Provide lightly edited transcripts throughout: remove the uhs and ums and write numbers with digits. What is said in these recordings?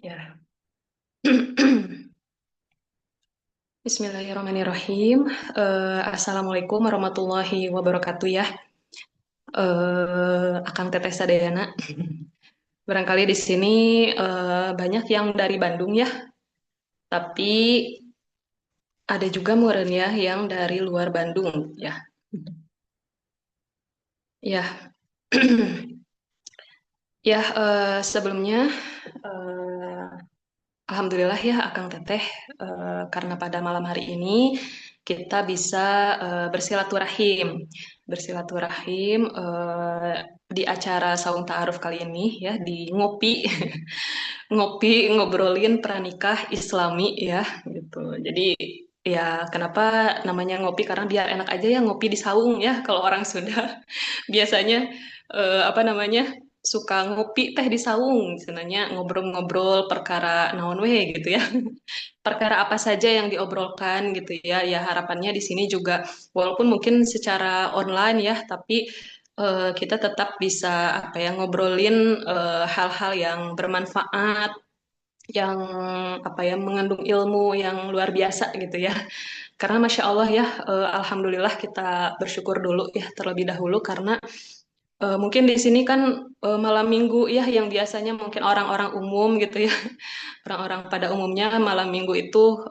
Ya. Bismillahirrahmanirrahim. Assalamualaikum warahmatullahi wabarakatuh ya. Akang Teteh Sadayana. Barangkali di sini banyak yang dari Bandung ya, tapi ada juga muridnya yang dari luar Bandung ya. Ya, ya sebelumnya eh, Alhamdulillah ya Akang Teteh, karena pada malam hari ini kita bisa bersilaturahim, di acara Saung Ta'aruf kali ini ya di Ngopi, ngopi ngobrolin pranikah Islami ya gitu. Jadi ya kenapa namanya ngopi karena biar enak aja ya ngopi di saung ya kalau orang Sunda biasanya apa namanya suka ngopi teh di saung, sebenarnya ngobrol-ngobrol perkara naon we gitu ya. Perkara apa saja yang diobrolkan gitu ya. Ya harapannya di sini juga walaupun mungkin secara online ya, tapi kita tetap bisa apa ya ngobrolin hal-hal yang bermanfaat, yang apa ya mengandung ilmu yang luar biasa gitu ya. Karena Masya Allah ya, Alhamdulillah kita bersyukur dulu ya terlebih dahulu karena mungkin di sini kan malam minggu ya yang biasanya mungkin orang-orang umum gitu ya. Orang-orang pada umumnya malam minggu itu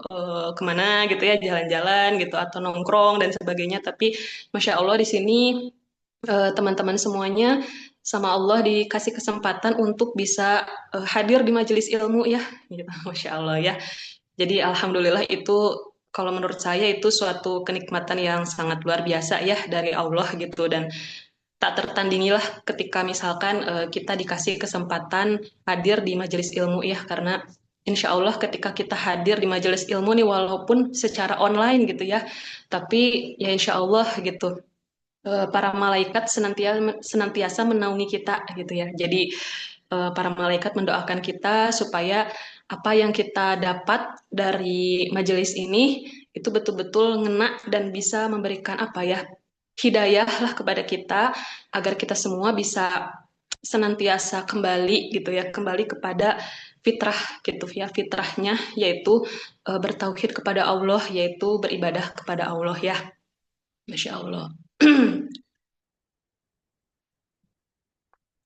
kemana gitu ya, jalan-jalan gitu atau nongkrong dan sebagainya. Tapi Masya Allah di sini teman-teman semuanya sama Allah dikasih kesempatan untuk bisa hadir di majelis ilmu ya. Gitu. Masya Allah ya. Jadi Alhamdulillah itu kalau menurut saya itu suatu kenikmatan yang sangat luar biasa ya dari Allah gitu dan tak tertandingilah ketika misalkan kita dikasih kesempatan hadir di majelis ilmu ya karena insya Allah ketika kita hadir di majelis ilmu nih walaupun secara online gitu ya tapi ya insya Allah gitu para malaikat senantiasa menaungi kita gitu ya jadi para malaikat mendoakan kita supaya apa yang kita dapat dari majelis ini itu betul-betul ngena dan bisa memberikan apa ya hidayah lah kepada kita agar kita semua bisa senantiasa kembali gitu ya kembali kepada fitrah gitu ya fitrahnya yaitu bertauhid kepada Allah yaitu beribadah kepada Allah ya Masya Allah.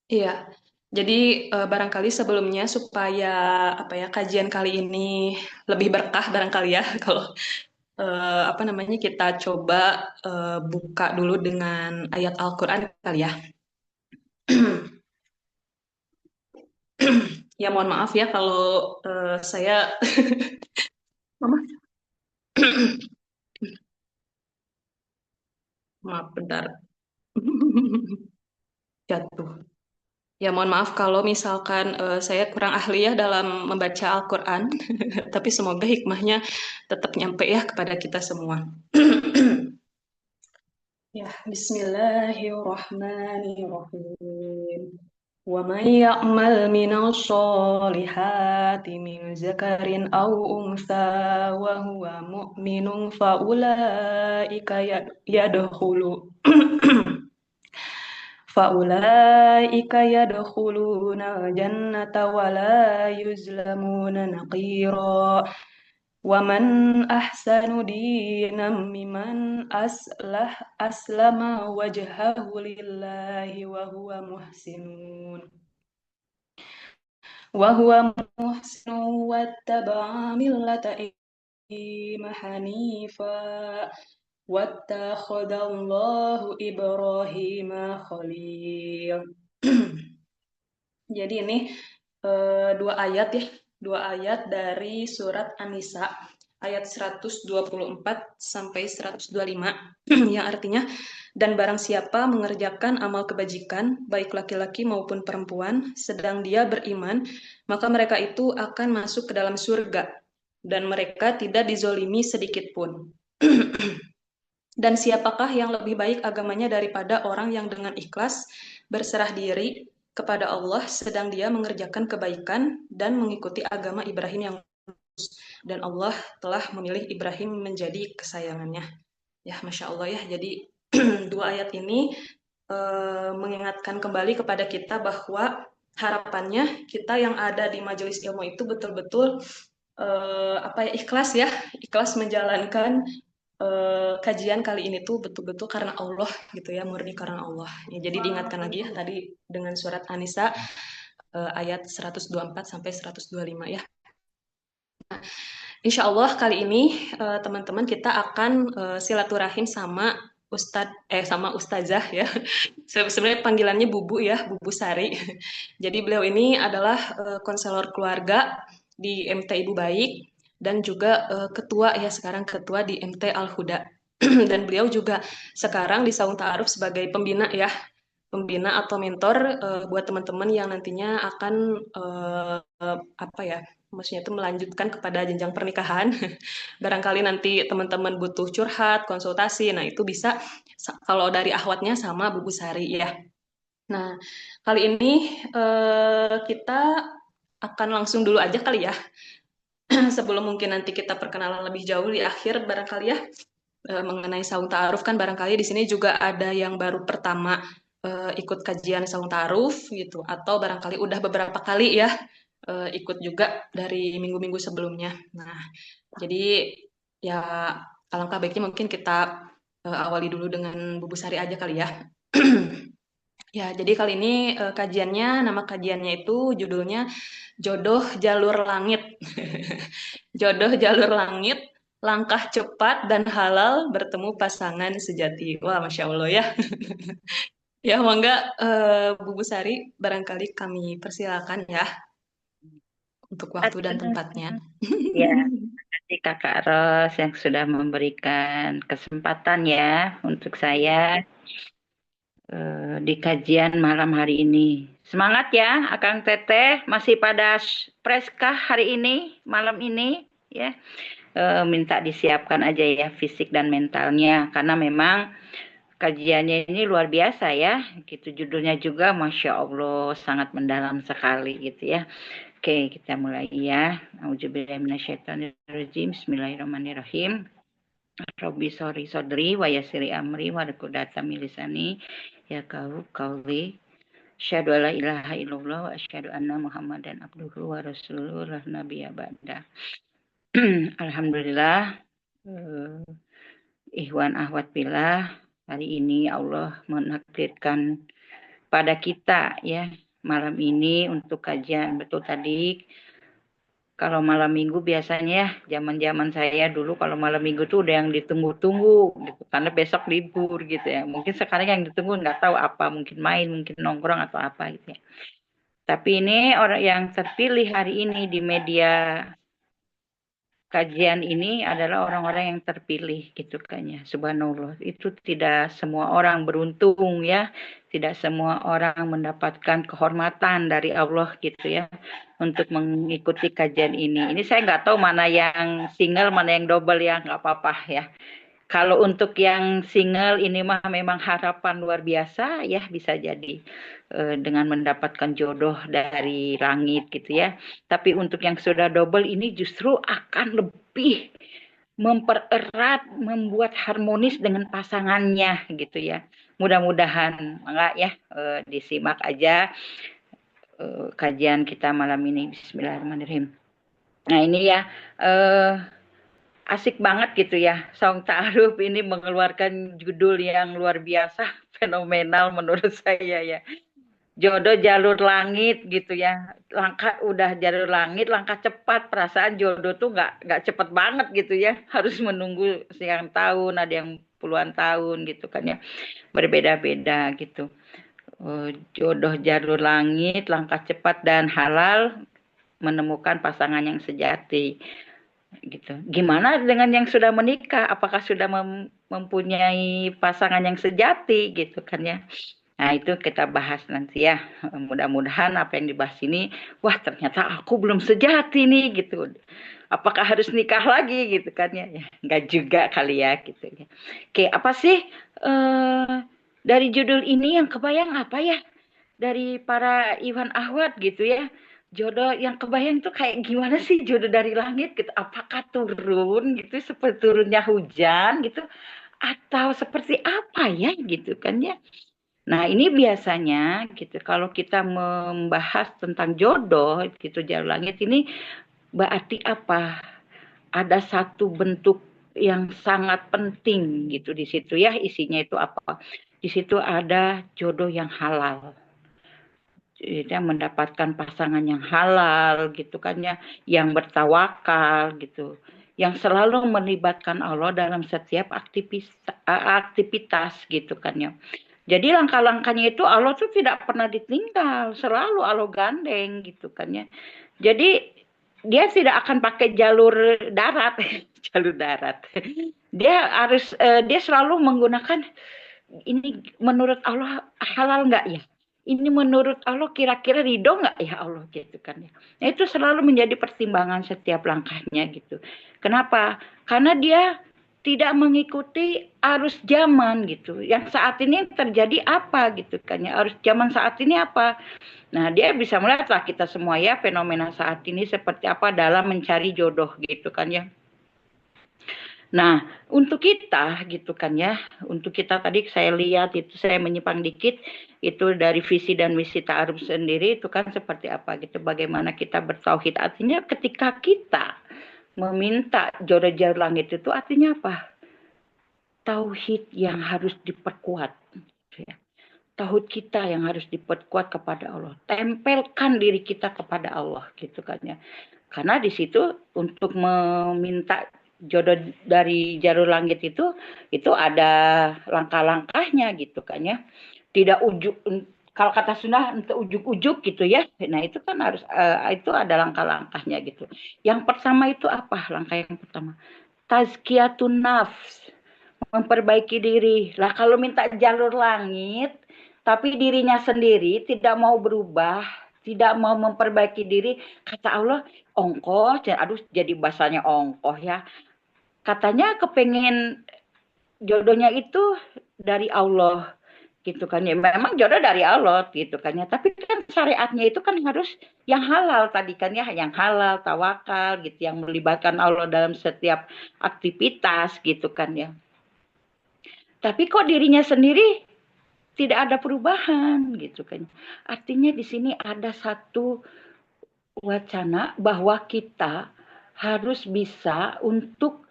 Iya, jadi barangkali sebelumnya supaya apa ya kajian kali ini lebih berkah barangkali ya kalau apa namanya kita coba buka dulu dengan ayat Al-Qur'an kali ya. Ya mohon maaf ya kalau saya Mama maaf bentar jatuh. Ya mohon maaf kalau misalkan saya kurang ahli ya dalam membaca Al-Qur'an, tapi semoga hikmahnya tetap nyampe ya kepada kita semua. Ya, bismillahirrahmanirrahim. ومن يعمل من الصالحات من ذكر أو أنثى وهو مؤمن فأولئك يدخلون فأولئك يدخلون الجنة ولا يظلمون نقيرا ومن أحسن دينا ممن أسلم وجهه لله وهو محسن واتبع ملة إبراهيم حنيفا واتخذ الله إبراهيم خليل. Jadi ini dua ayat ya, dua ayat dari surat An-Nisa ayat 124 sampai 125 yang artinya dan barang siapa mengerjakan amal kebajikan baik laki-laki maupun perempuan sedang dia beriman maka mereka itu akan masuk ke dalam surga dan mereka tidak dizolimi sedikit pun. Dan siapakah yang lebih baik agamanya daripada orang yang dengan ikhlas berserah diri kepada Allah sedang dia mengerjakan kebaikan dan mengikuti agama Ibrahim yang lurus. Dan Allah telah memilih Ibrahim menjadi kesayangannya. Ya, Masya Allah ya. Jadi dua ayat ini mengingatkan kembali kepada kita bahwa harapannya kita yang ada di majelis ilmu itu betul-betul ikhlas ya, ikhlas menjalankan kajian kali ini tuh betul-betul karena Allah gitu ya, murni karena Allah. Ya, jadi diingatkan lagi ya tadi dengan surat An-Nisa ayat 124 sampai 125 ya. Insya Allah kali ini teman-teman kita akan silaturahim sama sama Ustazah ya. Sebenarnya panggilannya Bubu ya, Bubu Sari. Jadi beliau ini adalah konselor keluarga di MT Ibu Baik dan juga ketua ya sekarang ketua di MT Al Huda. Dan beliau juga sekarang di Saung Ta'aruf sebagai pembina ya, pembina atau mentor buat teman-teman yang nantinya akan apa ya, maksudnya itu melanjutkan kepada jenjang pernikahan. Barangkali nanti teman-teman butuh curhat, konsultasi, nah itu bisa kalau dari ahwatnya sama Bu Sari ya. Nah, kali ini kita akan langsung dulu aja kali ya. Sebelum mungkin nanti kita perkenalan lebih jauh di akhir barangkali ya mengenai saung ta'aruf kan barangkali di sini juga ada yang baru pertama ikut kajian saung ta'aruf gitu atau barangkali udah beberapa kali ya ikut juga dari minggu-minggu sebelumnya. Nah, jadi ya alangkah baiknya mungkin kita awali dulu dengan Bu Sari aja kali ya. Ya, jadi kali ini nama kajiannya itu judulnya Jodoh Jalur Langit. Jodoh Jalur Langit, langkah cepat dan halal bertemu pasangan sejati. Wah, Masya Allah ya. Ya, mangga Bu Sari, barangkali kami persilakan ya untuk waktu dan tempatnya. Ya, kasih Kakak Ros yang sudah memberikan kesempatan ya untuk saya di kajian malam hari ini. Semangat ya, Akang Teteh. Masih pada preskah hari ini, malam ini ya. Minta disiapkan aja ya fisik dan mentalnya karena memang kajiannya ini luar biasa ya. Gitu judulnya juga Masya Allah sangat mendalam sekali gitu ya. Oke, kita mulai ya. Auzubillahiminasyaitonirrajim. Bismillahirrahmanirrahim. Robbi sori sodri wa yasiri amri wa lakudata milisani ya kauli. Asyhadu alla ilaha illallah wa asyhadu anna Muhammadan abduhu wa rasuluhu la nabiyya ba'da. Alhamdulillah. Ikhwan ahwat billah, hari ini Allah menakdirkan pada kita ya malam ini untuk kajian. Betul tadi kalau malam minggu biasanya zaman-zaman saya dulu kalau malam minggu tuh udah yang ditunggu-tunggu gitu karena besok libur gitu ya. Mungkin sekarang yang ditunggu nggak tahu apa, mungkin main, mungkin nongkrong atau apa gitu ya. Tapi ini orang yang terpilih hari ini di media kajian ini adalah orang-orang yang terpilih gitu kan ya. Subhanallah. Itu tidak semua orang beruntung ya. Tidak semua orang mendapatkan kehormatan dari Allah gitu ya untuk mengikuti kajian ini. Ini saya nggak tahu mana yang single, mana yang double ya, nggak apa-apa ya. Kalau untuk yang single ini mah memang harapan luar biasa ya bisa jadi dengan mendapatkan jodoh dari langit gitu ya. Tapi untuk yang sudah double ini justru akan lebih mempererat, membuat harmonis dengan pasangannya gitu ya. Mudah-mudahan enggak ya disimak aja kajian kita malam ini. Bismillahirrahmanirrahim. Nah ini ya asik banget gitu ya. Saung Ta'aruf ini mengeluarkan judul yang luar biasa, fenomenal menurut saya ya. Jodoh jalur langit gitu ya. Langkah udah jalur langit, langkah cepat. Perasaan jodoh tuh nggak cepet banget gitu ya. Harus menunggu sekian tahun, ada yang puluhan tahun gitu kan ya. Berbeda-beda gitu. Jodoh jalur langit, langkah cepat dan halal menemukan pasangan yang sejati gitu. Gimana dengan yang sudah menikah? Apakah sudah mempunyai pasangan yang sejati gitu kan ya? Nah, itu kita bahas nanti ya. Mudah-mudahan apa yang dibahas ini, wah ternyata aku belum sejati nih gitu. Apakah harus nikah lagi gitu kan ya? Ya enggak juga kali ya gitu ya. Oke, apa sih dari judul ini yang kebayang apa ya? Dari para Iwan Ahwat gitu ya. Jodoh yang kebayang tuh kayak gimana sih jodoh dari langit gitu? Apakah turun gitu seperti turunnya hujan gitu? Atau seperti apa ya gitu kan ya? Nah, ini biasanya gitu kalau kita membahas tentang jodoh gitu jalur langit ini berarti apa? Ada satu bentuk yang sangat penting gitu di situ ya, isinya itu apa? Di situ ada jodoh yang halal. Dia mendapatkan pasangan yang halal gitu kan ya, yang bertawakal gitu, yang selalu melibatkan Allah dalam setiap aktivitas gitu kan ya. Jadi langkah-langkahnya itu Allah tuh tidak pernah ditinggal, selalu Allah gandeng gitu kan ya. Jadi dia tidak akan pakai jalur darat, jalur darat. Dia selalu menggunakan ini menurut Allah halal nggak ya? Ini menurut Allah kira-kira ridho nggak ya Allah gitu kan ya. Nah, itu selalu menjadi pertimbangan setiap langkahnya gitu. Kenapa? Karena dia tidak mengikuti arus zaman gitu. Yang saat ini terjadi apa gitu kan ya. Arus zaman saat ini apa? Nah, dia bisa melihatlah kita semua ya fenomena saat ini seperti apa dalam mencari jodoh gitu kan ya. Nah, untuk kita gitu kan ya, untuk kita tadi saya lihat itu saya menyimpang dikit itu dari visi dan misi ta'aruf sendiri itu kan seperti apa gitu, bagaimana kita bertauhid. Artinya ketika kita meminta jodoh-jodoh langit itu artinya apa? Tauhid yang harus diperkuat. Gitu ya. Tauhid kita yang harus diperkuat kepada Allah. Tempelkan diri kita kepada Allah gitu kan ya. Karena di situ untuk meminta jodoh dari jalur langit itu ada langkah-langkahnya gitu kan ya. Tidak ujuk kalau kata Sunda untuk ujuk-ujuk gitu ya. Nah, itu kan harus itu ada langkah-langkahnya gitu. Yang pertama itu apa? Langkah yang pertama. Tazkiyatun nafs, memperbaiki diri. Lah kalau minta jalur langit tapi dirinya sendiri tidak mau berubah, tidak mau memperbaiki diri, kata Allah, ongkoh, aduh jadi bahasanya ongkoh ya. Katanya kepengen jodohnya itu dari Allah gitu kan ya. Memang jodoh dari Allah gitu kan ya. Tapi kan syariatnya itu kan harus yang halal tadi kan ya, yang halal, tawakal gitu, yang melibatkan Allah dalam setiap aktivitas gitu kan ya. Tapi kok dirinya sendiri tidak ada perubahan gitu kan. Artinya di sini ada satu wacana bahwa kita harus bisa untuk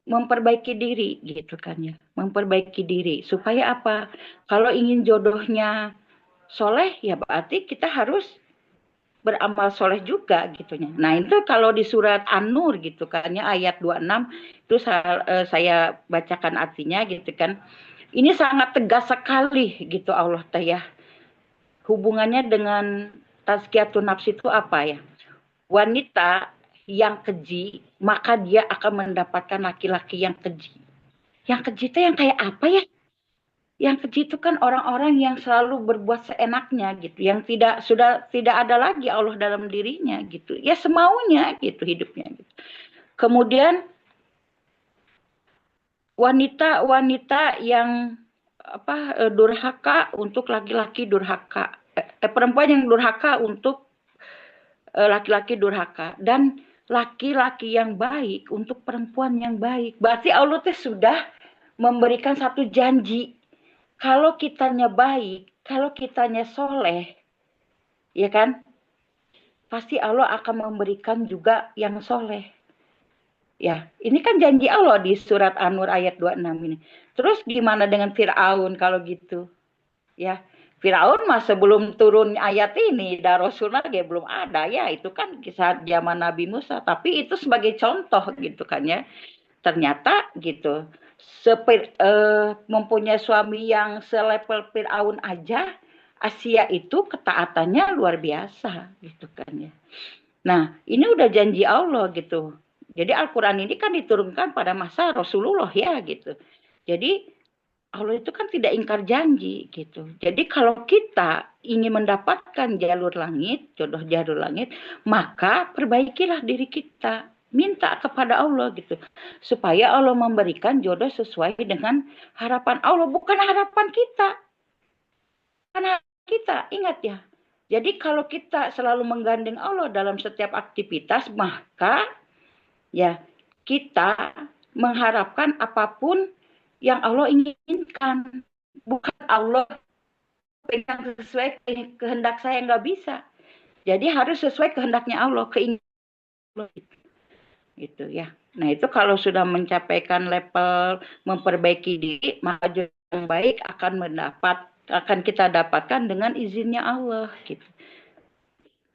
memperbaiki diri gitu kan ya. Memperbaiki diri supaya apa? Kalau ingin jodohnya soleh ya berarti kita harus beramal soleh juga gitunya. Nah, itu kalau di surat An-Nur gitu kan ya ayat 26 itu saya bacakan artinya gitu kan. Ini sangat tegas sekali gitu Allah teh ya. Hubungannya dengan tazkiyatun nafs itu apa ya? Wanita yang keji, maka dia akan mendapatkan laki-laki yang keji. Yang keji itu yang kayak apa ya? Yang keji itu kan orang-orang yang selalu berbuat seenaknya gitu, yang tidak ada lagi Allah dalam dirinya gitu. Ya semaunya gitu hidupnya gitu. Kemudian wanita-wanita yang durhaka untuk laki-laki durhaka. Perempuan yang durhaka untuk laki-laki durhaka dan laki-laki yang baik untuk perempuan yang baik. Berarti Allah tuh sudah memberikan satu janji. Kalau kitanya baik, kalau kitanya soleh, ya kan? Pasti Allah akan memberikan juga yang soleh. Ya, ini kan janji Allah di surat An-Nur ayat 26 ini. Terus gimana dengan Fir'aun kalau gitu? Ya, Firaun mah sebelum turun ayat ini, dan Rasulullah belum ada ya, itu kan kisah zaman Nabi Musa. Tapi itu sebagai contoh gitu kan ya. Ternyata gitu, mempunyai suami yang selevel Firaun aja, Asia itu ketaatannya luar biasa gitu kan ya. Nah, ini udah janji Allah gitu. Jadi Al-Quran ini kan diturunkan pada masa Rasulullah ya gitu. Jadi Allah itu kan tidak ingkar janji gitu. Jadi kalau kita ingin mendapatkan jalur langit, jodoh jalur langit, maka perbaikilah diri kita. Minta kepada Allah gitu. Supaya Allah memberikan jodoh sesuai dengan harapan Allah. Bukan harapan kita. Bukan harapan kita. Ingat ya. Jadi kalau kita selalu menggandeng Allah dalam setiap aktivitas, maka ya kita mengharapkan apapun yang Allah inginkan. Bukan Allah pegang sesuai kehendak saya, nggak bisa. Jadi harus sesuai kehendaknya Allah, keinginan Allah gitu ya. Nah itu kalau sudah mencapaikan level memperbaiki diri, maka yang baik akan kita dapatkan dengan izinnya Allah gitu.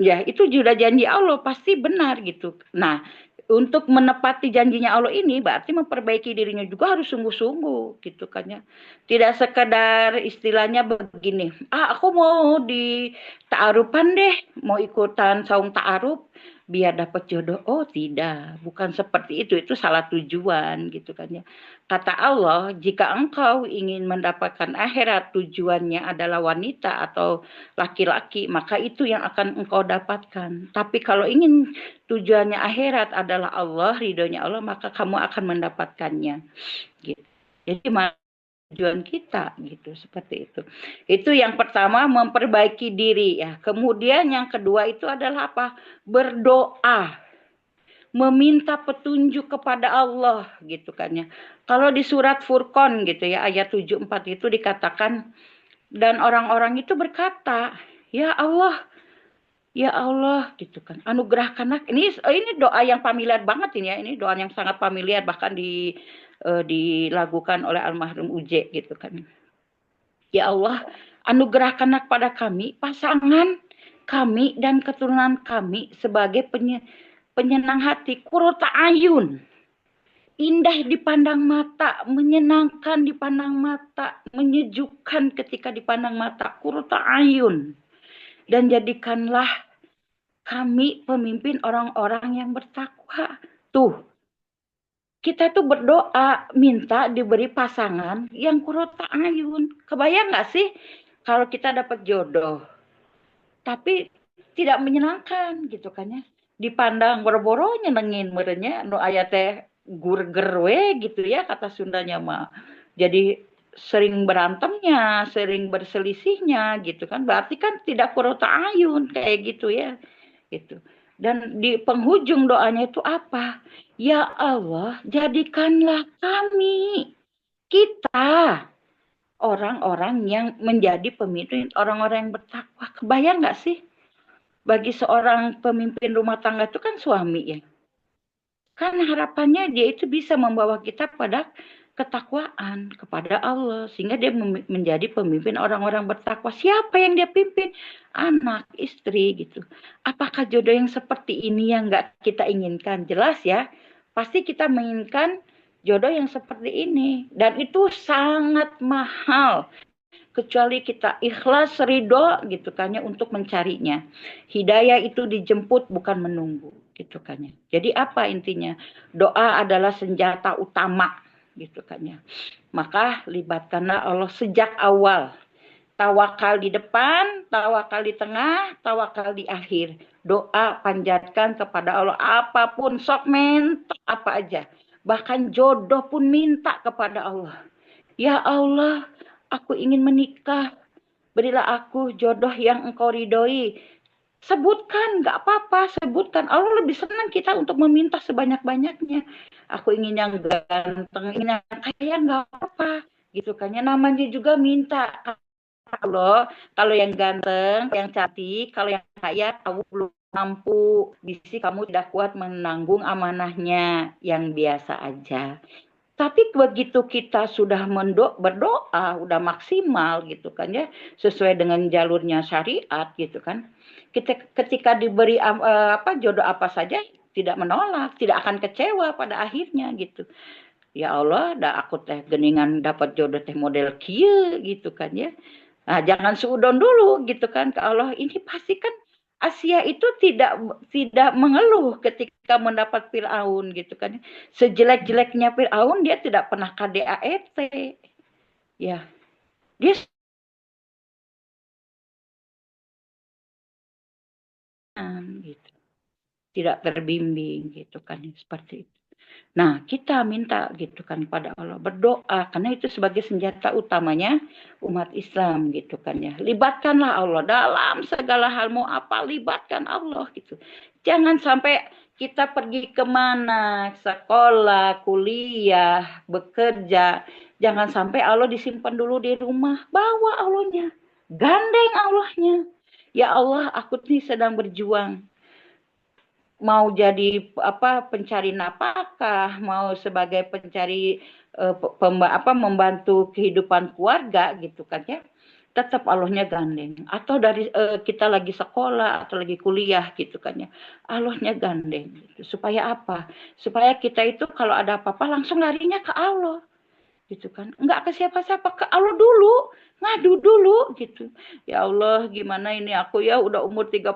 Ya, itu sudah janji Allah, pasti benar gitu. Nah, untuk menepati janjinya Allah ini berarti memperbaiki dirinya juga harus sungguh-sungguh gitu kan ya. Tidak sekedar istilahnya begini, aku mau di ta'arupan deh, mau ikutan saung ta'aruf biar dapat jodoh. Oh, tidak, bukan seperti itu salah tujuan gitu kan ya. Kata Allah, jika engkau ingin mendapatkan akhirat tujuannya adalah wanita atau laki-laki, maka itu yang akan engkau dapatkan. Tapi kalau ingin tujuannya akhirat adalah Allah, ridhonya Allah, maka kamu akan mendapatkannya. Gitu. Jadi tujuan kita gitu, seperti itu. Itu yang pertama, memperbaiki diri ya. Kemudian yang kedua itu adalah apa? Berdoa, meminta petunjuk kepada Allah gitu kan ya. Kalau di surat Furqan gitu ya, ayat 74 itu dikatakan, dan orang-orang itu berkata, ya Allah, ya Allah gitu kan, anugerahkanlah. Ini doa yang familiar banget ini ya, ini doa yang sangat familiar, bahkan dilakukan oleh almarhum Uje gitu kan. Ya Allah, anugerahkanlah kepada kami pasangan kami dan keturunan kami sebagai penyenang hati, qurrata ayun, indah dipandang mata, menyenangkan dipandang mata, menyejukkan ketika dipandang mata, qurrata ayun. Dan jadikanlah kami pemimpin orang-orang yang bertakwa. Tuh, kita tuh berdoa minta diberi pasangan yang qurrata ayun. Kebayang nggak sih kalau kita dapat jodoh, tapi tidak menyenangkan gitu kan ya. Dipandang boro-boro nyenengin merenya no aya teh gurger we gitu ya kata Sundanya mah. Jadi sering berantemnya, sering berselisihnya gitu kan. Berarti kan tidak qurrata ayun kayak gitu ya. Gitu. Dan di penghujung doanya itu apa? Ya Allah, jadikanlah kami, kita, orang-orang yang menjadi pemimpin, orang-orang yang bertakwa. Kebayang nggak sih? Bagi seorang pemimpin rumah tangga itu kan suami ya. Kan harapannya dia itu bisa membawa kita pada ketakwaan kepada Allah. Sehingga dia menjadi pemimpin orang-orang bertakwa. Siapa yang dia pimpin? Anak, istri gitu. Apakah jodoh yang seperti ini yang nggak kita inginkan? Jelas ya. Pasti kita menginginkan jodoh yang seperti ini. Dan itu sangat mahal. Kecuali kita ikhlas ridho gitu kan ya untuk mencarinya. Hidayah itu dijemput bukan menunggu gitu kan ya. Jadi apa intinya? Doa adalah senjata utama gitu kan ya. Maka libatkanlah Allah sejak awal. Tawakal di depan, tawakal di tengah, tawakal di akhir. Doa panjatkan kepada Allah apapun, sok minta apa aja. Bahkan jodoh pun minta kepada Allah. Ya Allah, aku ingin menikah. Berilah aku jodoh yang engkau ridhoi. Sebutkan, nggak apa-apa, sebutkan. Allah lebih senang kita untuk meminta sebanyak-banyaknya. Aku ingin yang ganteng, ingin yang kaya, nggak apa-apa. Gitu kan ya, namanya juga minta. Kalau yang ganteng, yang cantik, kalau yang kaya, kamu belum mampu. Bisi kamu tidak kuat menanggung amanahnya. Yang biasa aja. Tapi begitu kita sudah berdoa, udah maksimal gitu kan ya, sesuai dengan jalurnya syariat gitu kan. Ketika diberi jodoh apa saja tidak menolak, tidak akan kecewa pada akhirnya gitu. Ya Allah, dah aku teh geningan dapat jodoh teh model kieu gitu kan ya. Nah, jangan suudon dulu gitu kan ke Allah. Ini pasti kan Asia itu tidak mengeluh ketika mendapat Firaun gitu kan. Sejelek-jeleknya Firaun dia tidak pernah KDART. Ya, dia gitu. Tidak terbimbing gitu kan seperti itu. Nah, kita minta gitu kan pada Allah, berdoa karena itu sebagai senjata utamanya umat Islam gitu kan ya. Libatkanlah Allah dalam segala hal, mau apa libatkan Allah gitu. Jangan sampai kita pergi kemana, sekolah, kuliah, bekerja, jangan sampai Allah disimpan dulu di rumah, bawa Allahnya. Gandeng Allahnya. Ya Allah, aku nih sedang berjuang. Mau jadi pencari nafkah, mau sebagai pencari membantu kehidupan keluarga gitu kan ya. Tetap Allahnya gandeng. Atau dari kita lagi sekolah atau lagi kuliah gitu kan ya. Allahnya gandeng gitu. Supaya apa? Supaya kita itu kalau ada apa-apa langsung larinya ke Allah gitu kan. Enggak ke siapa-siapa, ke Allah dulu, ngadu dulu gitu. Ya Allah, gimana ini aku ya udah umur 30,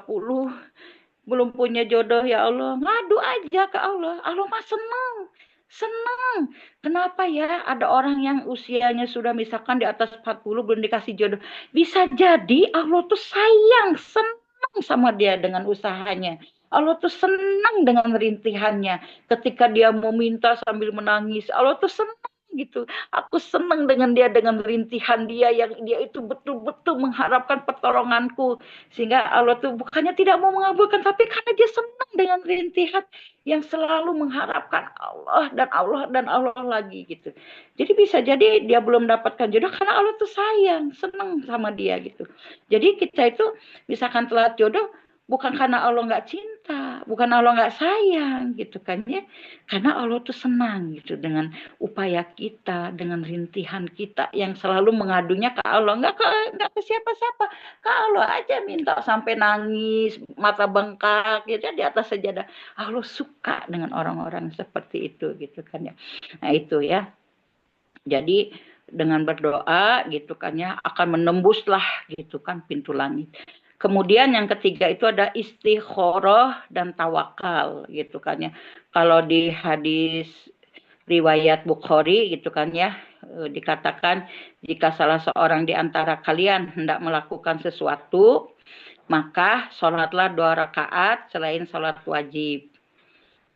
belum punya jodoh ya Allah. Ngadu aja ke Allah. Allah mah senang. Senang. Kenapa ya ada orang yang usianya sudah misalkan di atas 40 belum dikasih jodoh. Bisa jadi Allah tuh sayang, senang sama dia dengan usahanya. Allah tuh senang dengan rintihannya. Ketika dia mau minta sambil menangis. Allah tuh senang gitu. Aku senang dengan dia, dengan rintihan dia yang dia itu betul-betul mengharapkan pertolonganku. Sehingga Allah tuh bukannya tidak mau mengabulkan, tapi karena dia senang dengan rintihan yang selalu mengharapkan Allah dan Allah dan Allah lagi gitu. Jadi bisa jadi dia belum dapatkan jodoh karena Allah tuh sayang, senang sama dia gitu. Jadi kita itu misalkan telat jodoh bukan karena Allah nggak cinta, bukan Allah nggak sayang gitu kan ya. Karena Allah tuh senang gitu dengan upaya kita, dengan rintihan kita yang selalu mengadunya ke Allah, nggak ke siapa-siapa. Kalau aja minta sampai nangis, mata bengkak gitu di atas sajadah. Allah suka dengan orang-orang seperti itu gitu kan ya. Nah itu ya. Jadi dengan berdoa gitu kan ya akan menembuslah gitu kan pintu langit. Kemudian yang ketiga itu ada istikharah dan tawakal gitu kan ya. Kalau di hadis riwayat Bukhari gitu kan ya dikatakan jika salah seorang di antara kalian hendak melakukan sesuatu maka sholatlah 2 rakaat selain sholat wajib.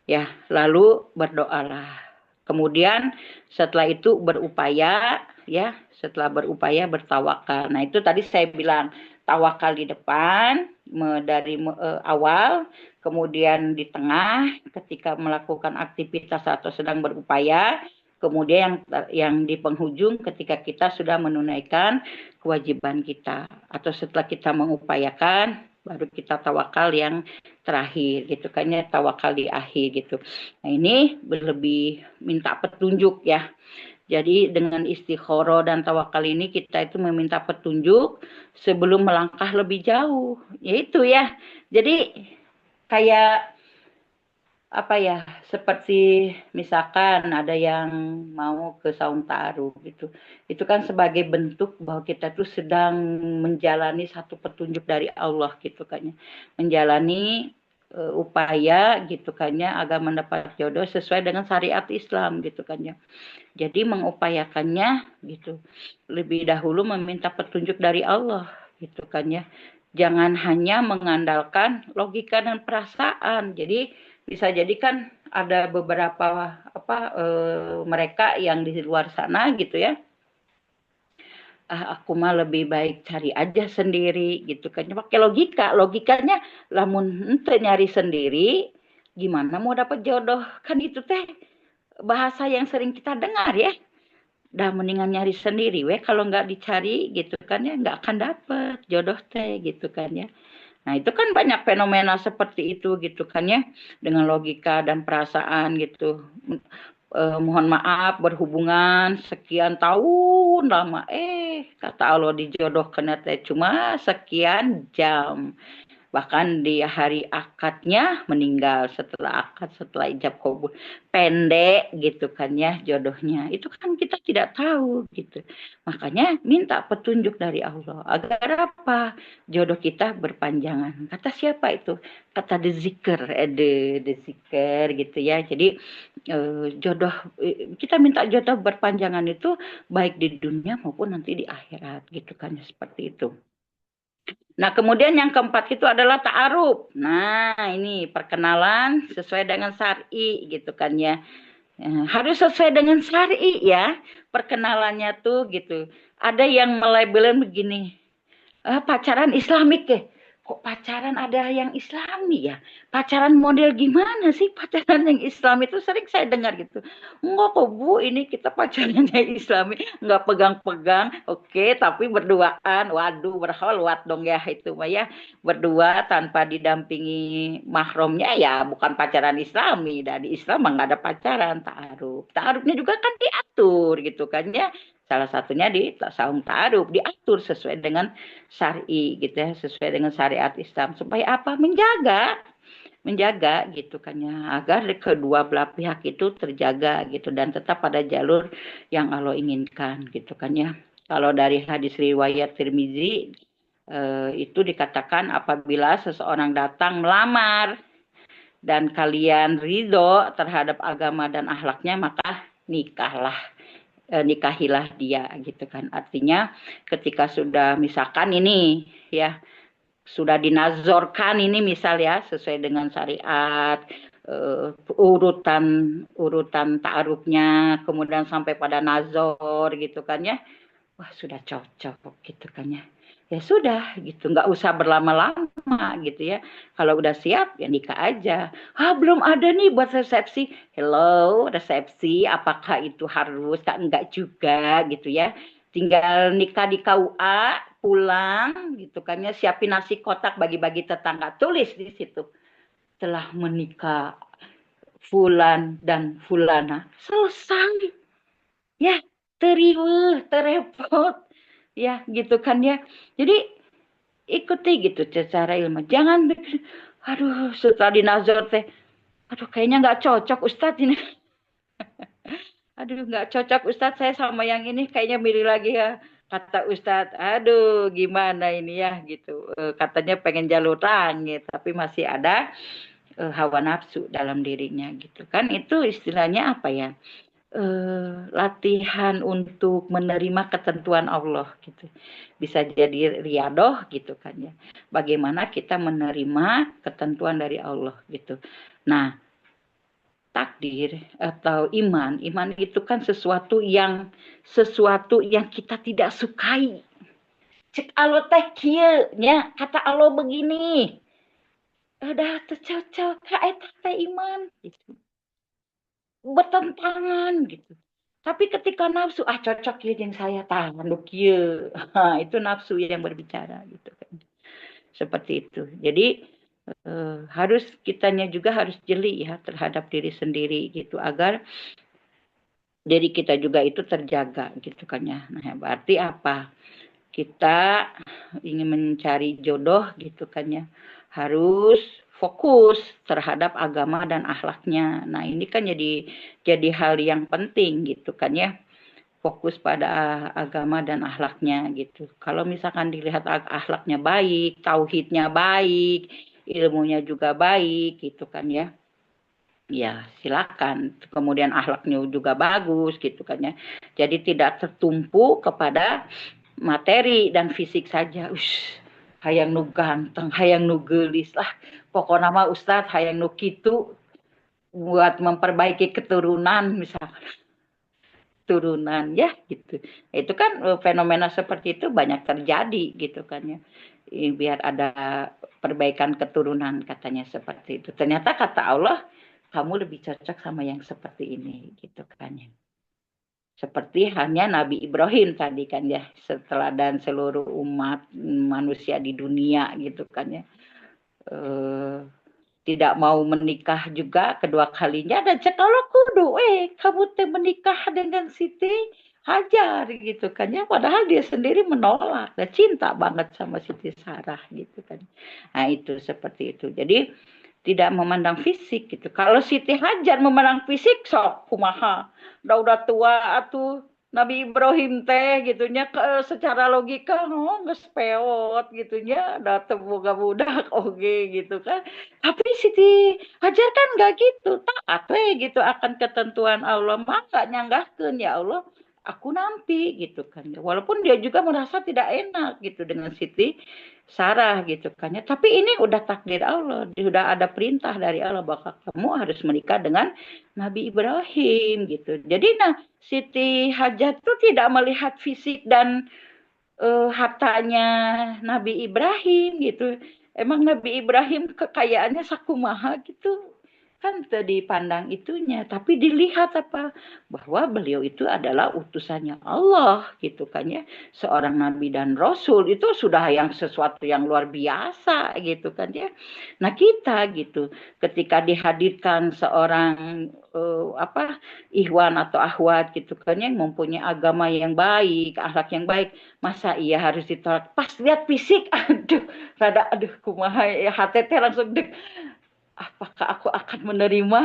Ya, lalu berdoalah. Kemudian setelah itu berupaya, ya, setelah berupaya bertawakal. Nah, itu tadi saya bilang tawakal di depan dari awal, kemudian di tengah ketika melakukan aktivitas atau sedang berupaya, kemudian yang di penghujung ketika kita sudah menunaikan kewajiban kita atau setelah kita mengupayakan baru kita tawakal yang terakhir gitu kan ya tawakal di akhir gitu. Nah ini lebih minta petunjuk ya. Jadi dengan istikharah dan tawakal ini kita itu meminta petunjuk sebelum melangkah lebih jauh. Yaitu ya. Jadi kayak apa ya seperti misalkan ada yang mau ke saung taruh gitu itu kan sebagai bentuk bahwa kita tuh sedang menjalani satu petunjuk dari Allah gitu kan ya menjalani upaya gitu kan ya agar mendapat jodoh sesuai dengan syariat Islam gitu kan ya jadi mengupayakannya gitu lebih dahulu meminta petunjuk dari Allah gitu kan ya jangan hanya mengandalkan logika dan perasaan jadi bisa jadi kan ada beberapa mereka yang di luar sana gitu ya aku mah lebih baik cari aja sendiri gitu kan pakai logikanya lamun ente nyari sendiri gimana mau dapat jodoh kan itu teh bahasa yang sering kita dengar ya dah mendingan nyari sendiri kalau nggak dicari gitu kan ya nggak akan dapet jodoh teh gitu kan ya. Nah, itu kan banyak fenomena seperti itu gitu kan ya. Dengan logika dan perasaan gitu. Mohon maaf berhubungan sekian tahun lama. Kata Allah dijodohkan teh cuma sekian jam. Bahkan di hari akadnya meninggal setelah akad, setelah ijab kabul. Pendek gitu kan ya jodohnya. Itu kan kita tidak tahu gitu. Makanya minta petunjuk dari Allah. Agar apa? Jodoh kita berpanjangan. Kata siapa itu? Kata the zikr. The zikr gitu ya. Jadi jodoh kita minta jodoh berpanjangan itu baik di dunia maupun nanti di akhirat gitu kan ya seperti itu. Nah, kemudian yang keempat itu adalah ta'aruf. Nah, ini perkenalan sesuai dengan syar'i gitu kan ya. Harus sesuai dengan syar'i ya. Perkenalannya tuh gitu. Ada yang melabelin begini. Pacaran Islamik ya. kok pacaran ada yang Islami ya? Pacaran model gimana sih pacaran yang Islami itu sering saya dengar gitu. Enggak kok Bu, ini kita pacarannya Islami, enggak pegang-pegang, oke, tapi berduaan. Waduh, berholwat dong ya itu mah ya. Berdua tanpa didampingi mahramnya ya bukan pacaran Islami. Dan di Islam mah nggak ada pacaran, ta'aruf. Ta'arufnya juga kan diatur gitu kan ya. Salah satunya di saum ta'aruf diatur sesuai dengan syar'i gitu ya, sesuai dengan syariat Islam supaya apa? Menjaga gitu kan ya, agar kedua belah pihak itu terjaga gitu dan tetap pada jalur yang Allah inginkan gitu kan ya. Kalau dari hadis riwayat Tirmizi itu dikatakan apabila seseorang datang melamar dan kalian ridho terhadap agama dan akhlaknya maka nikahilah dia gitu kan. Artinya ketika sudah misalkan ini ya sudah dinazorkan ini misal ya sesuai dengan syariat urutan urutan ta'arufnya kemudian sampai pada nazor gitu kan ya. Wah, sudah cocok gitu kan ya. Ya sudah gitu, nggak usah berlama-lama gitu ya. Kalau udah siap ya nikah aja. Ah, belum ada nih buat resepsi. Hello, resepsi apakah itu harus? Kan enggak juga gitu ya. Tinggal nikah di KUA, pulang gitu kan ya, siapin nasi kotak bagi-bagi tetangga. Tulis di situ. Telah menikah Fulan dan Fulana. Selesai. Ya, teriweuh, terepot. Ya, gitu kan ya. Jadi ikuti gitu secara ilmu. Jangan aduh setelah dinazar teh, aduh kayaknya nggak cocok Ustadz ini. Aduh nggak cocok Ustadz saya sama yang ini kayaknya milih lagi ya. Kata Ustadz, aduh gimana ini ya gitu. Katanya pengen jalur langit, tapi masih ada hawa nafsu dalam dirinya gitu kan. Itu istilahnya apa ya? Latihan untuk menerima ketentuan Allah gitu. Bisa jadi riadoh gitu kan ya. Bagaimana kita menerima ketentuan dari Allah gitu. Nah, takdir atau iman itu kan sesuatu yang kita tidak sukai. Cek Allah teh kieu nya, kata Allah begini. Udah tercocok ka eta teh iman gitu. Bertentangan gitu. Tapi ketika nafsu, ah cocok ya yang saya tahan kieu. Itu nafsu yang berbicara gitu kan. Seperti itu. Jadi harus kitanya juga harus jeli ya terhadap diri sendiri gitu agar diri kita juga itu terjaga gitu kan ya. Nah, berarti apa? Kita ingin mencari jodoh gitu kan ya. Harus fokus terhadap agama dan akhlaknya. Nah, ini kan jadi hal yang penting gitu kan ya. Fokus pada agama dan akhlaknya gitu. Kalau misalkan dilihat akhlaknya baik, tauhidnya baik, ilmunya juga baik gitu kan ya. Ya, silakan. Kemudian akhlaknya juga bagus gitu kan ya. Jadi tidak tertumpu kepada materi dan fisik saja. Hayang nu ganteng, hayang nu geulis lah. Pokoknya mah Ustadz hayang nu kitu buat memperbaiki keturunan misalkan turunan ya gitu. Itu kan fenomena seperti itu banyak terjadi gitu kan ya. Biar ada perbaikan keturunan katanya seperti itu. Ternyata kata Allah kamu lebih cocok sama yang seperti ini gitu kan ya. Seperti hanya Nabi Ibrahim tadi kan ya, setelah dan seluruh umat manusia di dunia gitu kan ya. Eh, Tidak mau menikah juga kedua kalinya dan cek kalau kudu kamu teh menikah dengan Siti Hajar gitu kan ya, padahal dia sendiri menolak dan cinta banget sama Siti Sarah gitu kan. Nah itu seperti itu. Jadi tidak memandang fisik gitu. Kalau Siti Hajar memandang fisik sok kumaha. Udah tua atuh Nabi Ibrahim teh gitunya secara logika geus peot gitunya da teu boga budak oge gitu kan. Tapi Siti Hajar kan enggak gitu. Taat we gitu akan ketentuan Allah. Maka nyanggahkeun ya Allah aku nampi gitu kan. Walaupun dia juga merasa tidak enak gitu dengan Siti Sarah gitu kan ya. Tapi ini udah takdir Allah, sudah ada perintah dari Allah bahwa kamu harus menikah dengan Nabi Ibrahim gitu. Jadi nah Siti Hajar itu tidak melihat fisik dan hartanya Nabi Ibrahim gitu. Emang Nabi Ibrahim kekayaannya sakumaha gitu. Kan tadi dipandang itunya, tapi dilihat apa? Bahwa beliau itu adalah utusannya Allah gitu kan ya. Seorang nabi dan rasul itu sudah yang sesuatu yang luar biasa gitu kan ya. Nah, kita gitu ketika dihadirkan seorang ikhwan atau akhwat gitu kan yang mempunyai agama yang baik, akhlak yang baik, masa iya harus ditolak? Pas lihat fisik, aduh, rada aduh kumaha ya HTT langsung dek, apakah aku akan menerima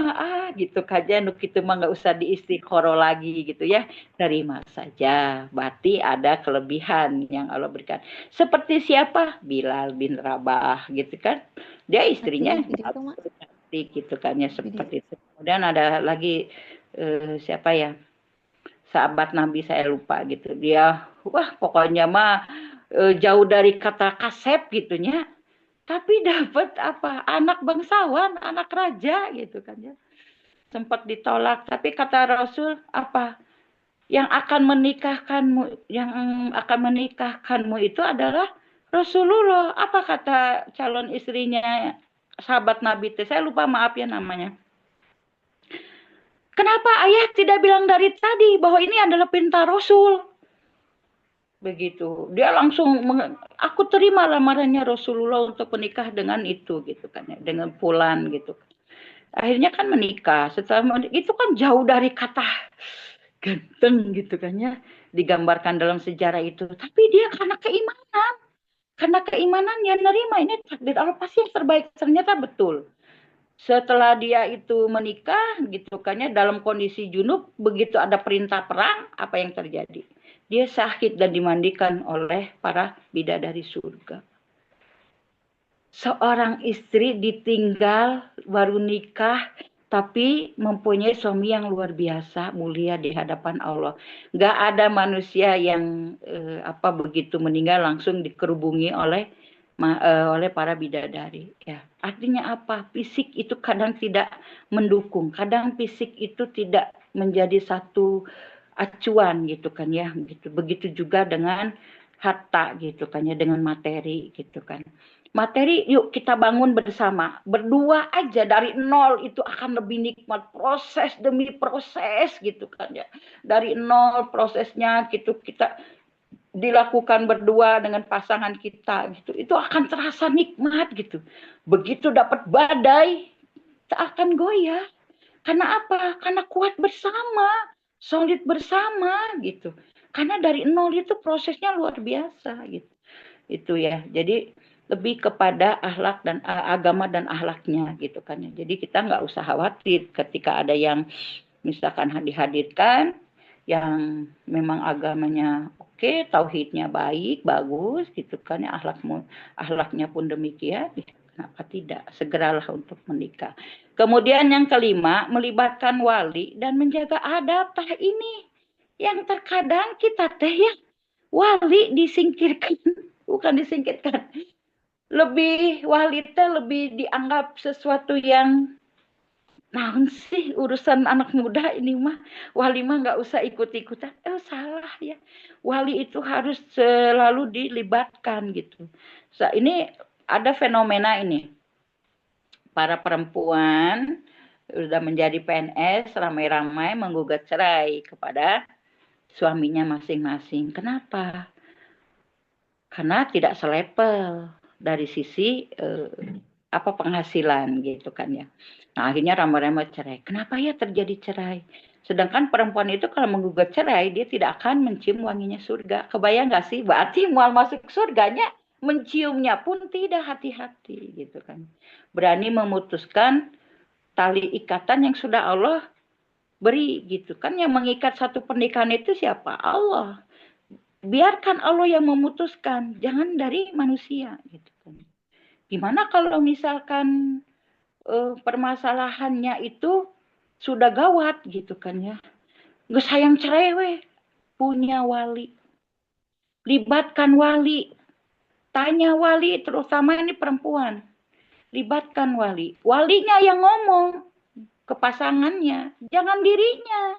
gitu kaja nuk itu mah nggak usah diistiqoroh lagi gitu ya, terima saja, berarti ada kelebihan yang Allah berikan. Seperti siapa? Bilal bin Rabah gitu kan, dia istrinya Gitu mak. gitu kan ya, seperti itu. Kemudian ada lagi siapa ya, sahabat Nabi saya lupa gitu, dia wah pokoknya mah jauh dari kata kasep gitunya, tapi dapat apa, anak bangsawan, anak raja gitu kan ya. Sempat ditolak, tapi kata Rasul apa, yang akan menikahkanmu itu adalah Rasulullah. Apa kata calon istrinya sahabat Nabi itu, saya lupa, maaf ya namanya. Kenapa ayah tidak bilang dari tadi bahwa ini adalah perintah Rasul? Begitu, dia langsung aku terima lamarannya Rasulullah untuk menikah dengan itu gitu kan ya, dengan Fulan gitu. Akhirnya kan menikah. Setelah itu kan jauh dari kata ganteng gitu kan ya, digambarkan dalam sejarah itu. Tapi dia karena keimanannya nerima ini takdir Allah, pasti yang terbaik. Ternyata betul. Setelah dia itu menikah gitu kan ya, dalam kondisi junub, begitu ada perintah perang, apa yang terjadi? Dia syahid dan dimandikan oleh para bidadari surga. Seorang istri ditinggal baru nikah, tapi mempunyai suami yang luar biasa mulia di hadapan Allah. Gak ada manusia yang begitu meninggal langsung dikerubungi oleh para bidadari. Ya, artinya apa? Fisik itu kadang tidak mendukung, kadang fisik itu tidak menjadi satu acuan gitu kan ya. Begitu juga dengan harta gitu kan ya, dengan materi gitu kan. Materi yuk kita bangun bersama, berdua aja dari nol itu akan lebih nikmat, proses demi proses gitu kan ya, dari nol prosesnya gitu kita dilakukan berdua dengan pasangan kita gitu, itu akan terasa nikmat gitu. Begitu dapat badai tak akan goyah, karena apa? Karena kuat bersama, solid bersama gitu, karena dari nol itu prosesnya luar biasa gitu. Itu ya, jadi lebih kepada akhlak dan agama dan akhlaknya gitu kan ya. Jadi kita nggak usah khawatir ketika ada yang misalkan dihadirkan yang memang agamanya oke, tauhidnya baik, bagus gitu kan ya, akhlaknya pun demikian, kenapa tidak? Segeralah untuk menikah. Kemudian yang kelima, melibatkan wali dan menjaga adab. Ini yang terkadang kita teh ya, wali disingkirkan, bukan disingkirkan, lebih wali teh lebih dianggap sesuatu yang naon sih, urusan anak muda ini mah, wali mah nggak usah ikut-ikutan. Salah ya, wali itu harus selalu dilibatkan gitu. Ini ada fenomena ini, para perempuan sudah menjadi PNS ramai-ramai menggugat cerai kepada suaminya masing-masing. Kenapa? Karena tidak selepel dari sisi penghasilan gitu kan ya. Nah, akhirnya ramai-ramai cerai. Kenapa ya terjadi cerai? Sedangkan perempuan itu kalau menggugat cerai, dia tidak akan mencium wanginya surga. Kebayang nggak sih? Berarti mau masuk surganya, menciumnya pun tidak hati-hati gitu kan. Berani memutuskan tali ikatan yang sudah Allah beri gitu kan. Yang mengikat satu pernikahan itu siapa? Allah. Biarkan Allah yang memutuskan, jangan dari manusia gitu kan. Gimana kalau misalkan permasalahannya itu sudah gawat gitu kan ya, nggak sayang cerewet, punya wali, libatkan wali, tanya wali, terutama ini perempuan, libatkan walinya yang ngomong ke pasangannya, jangan dirinya.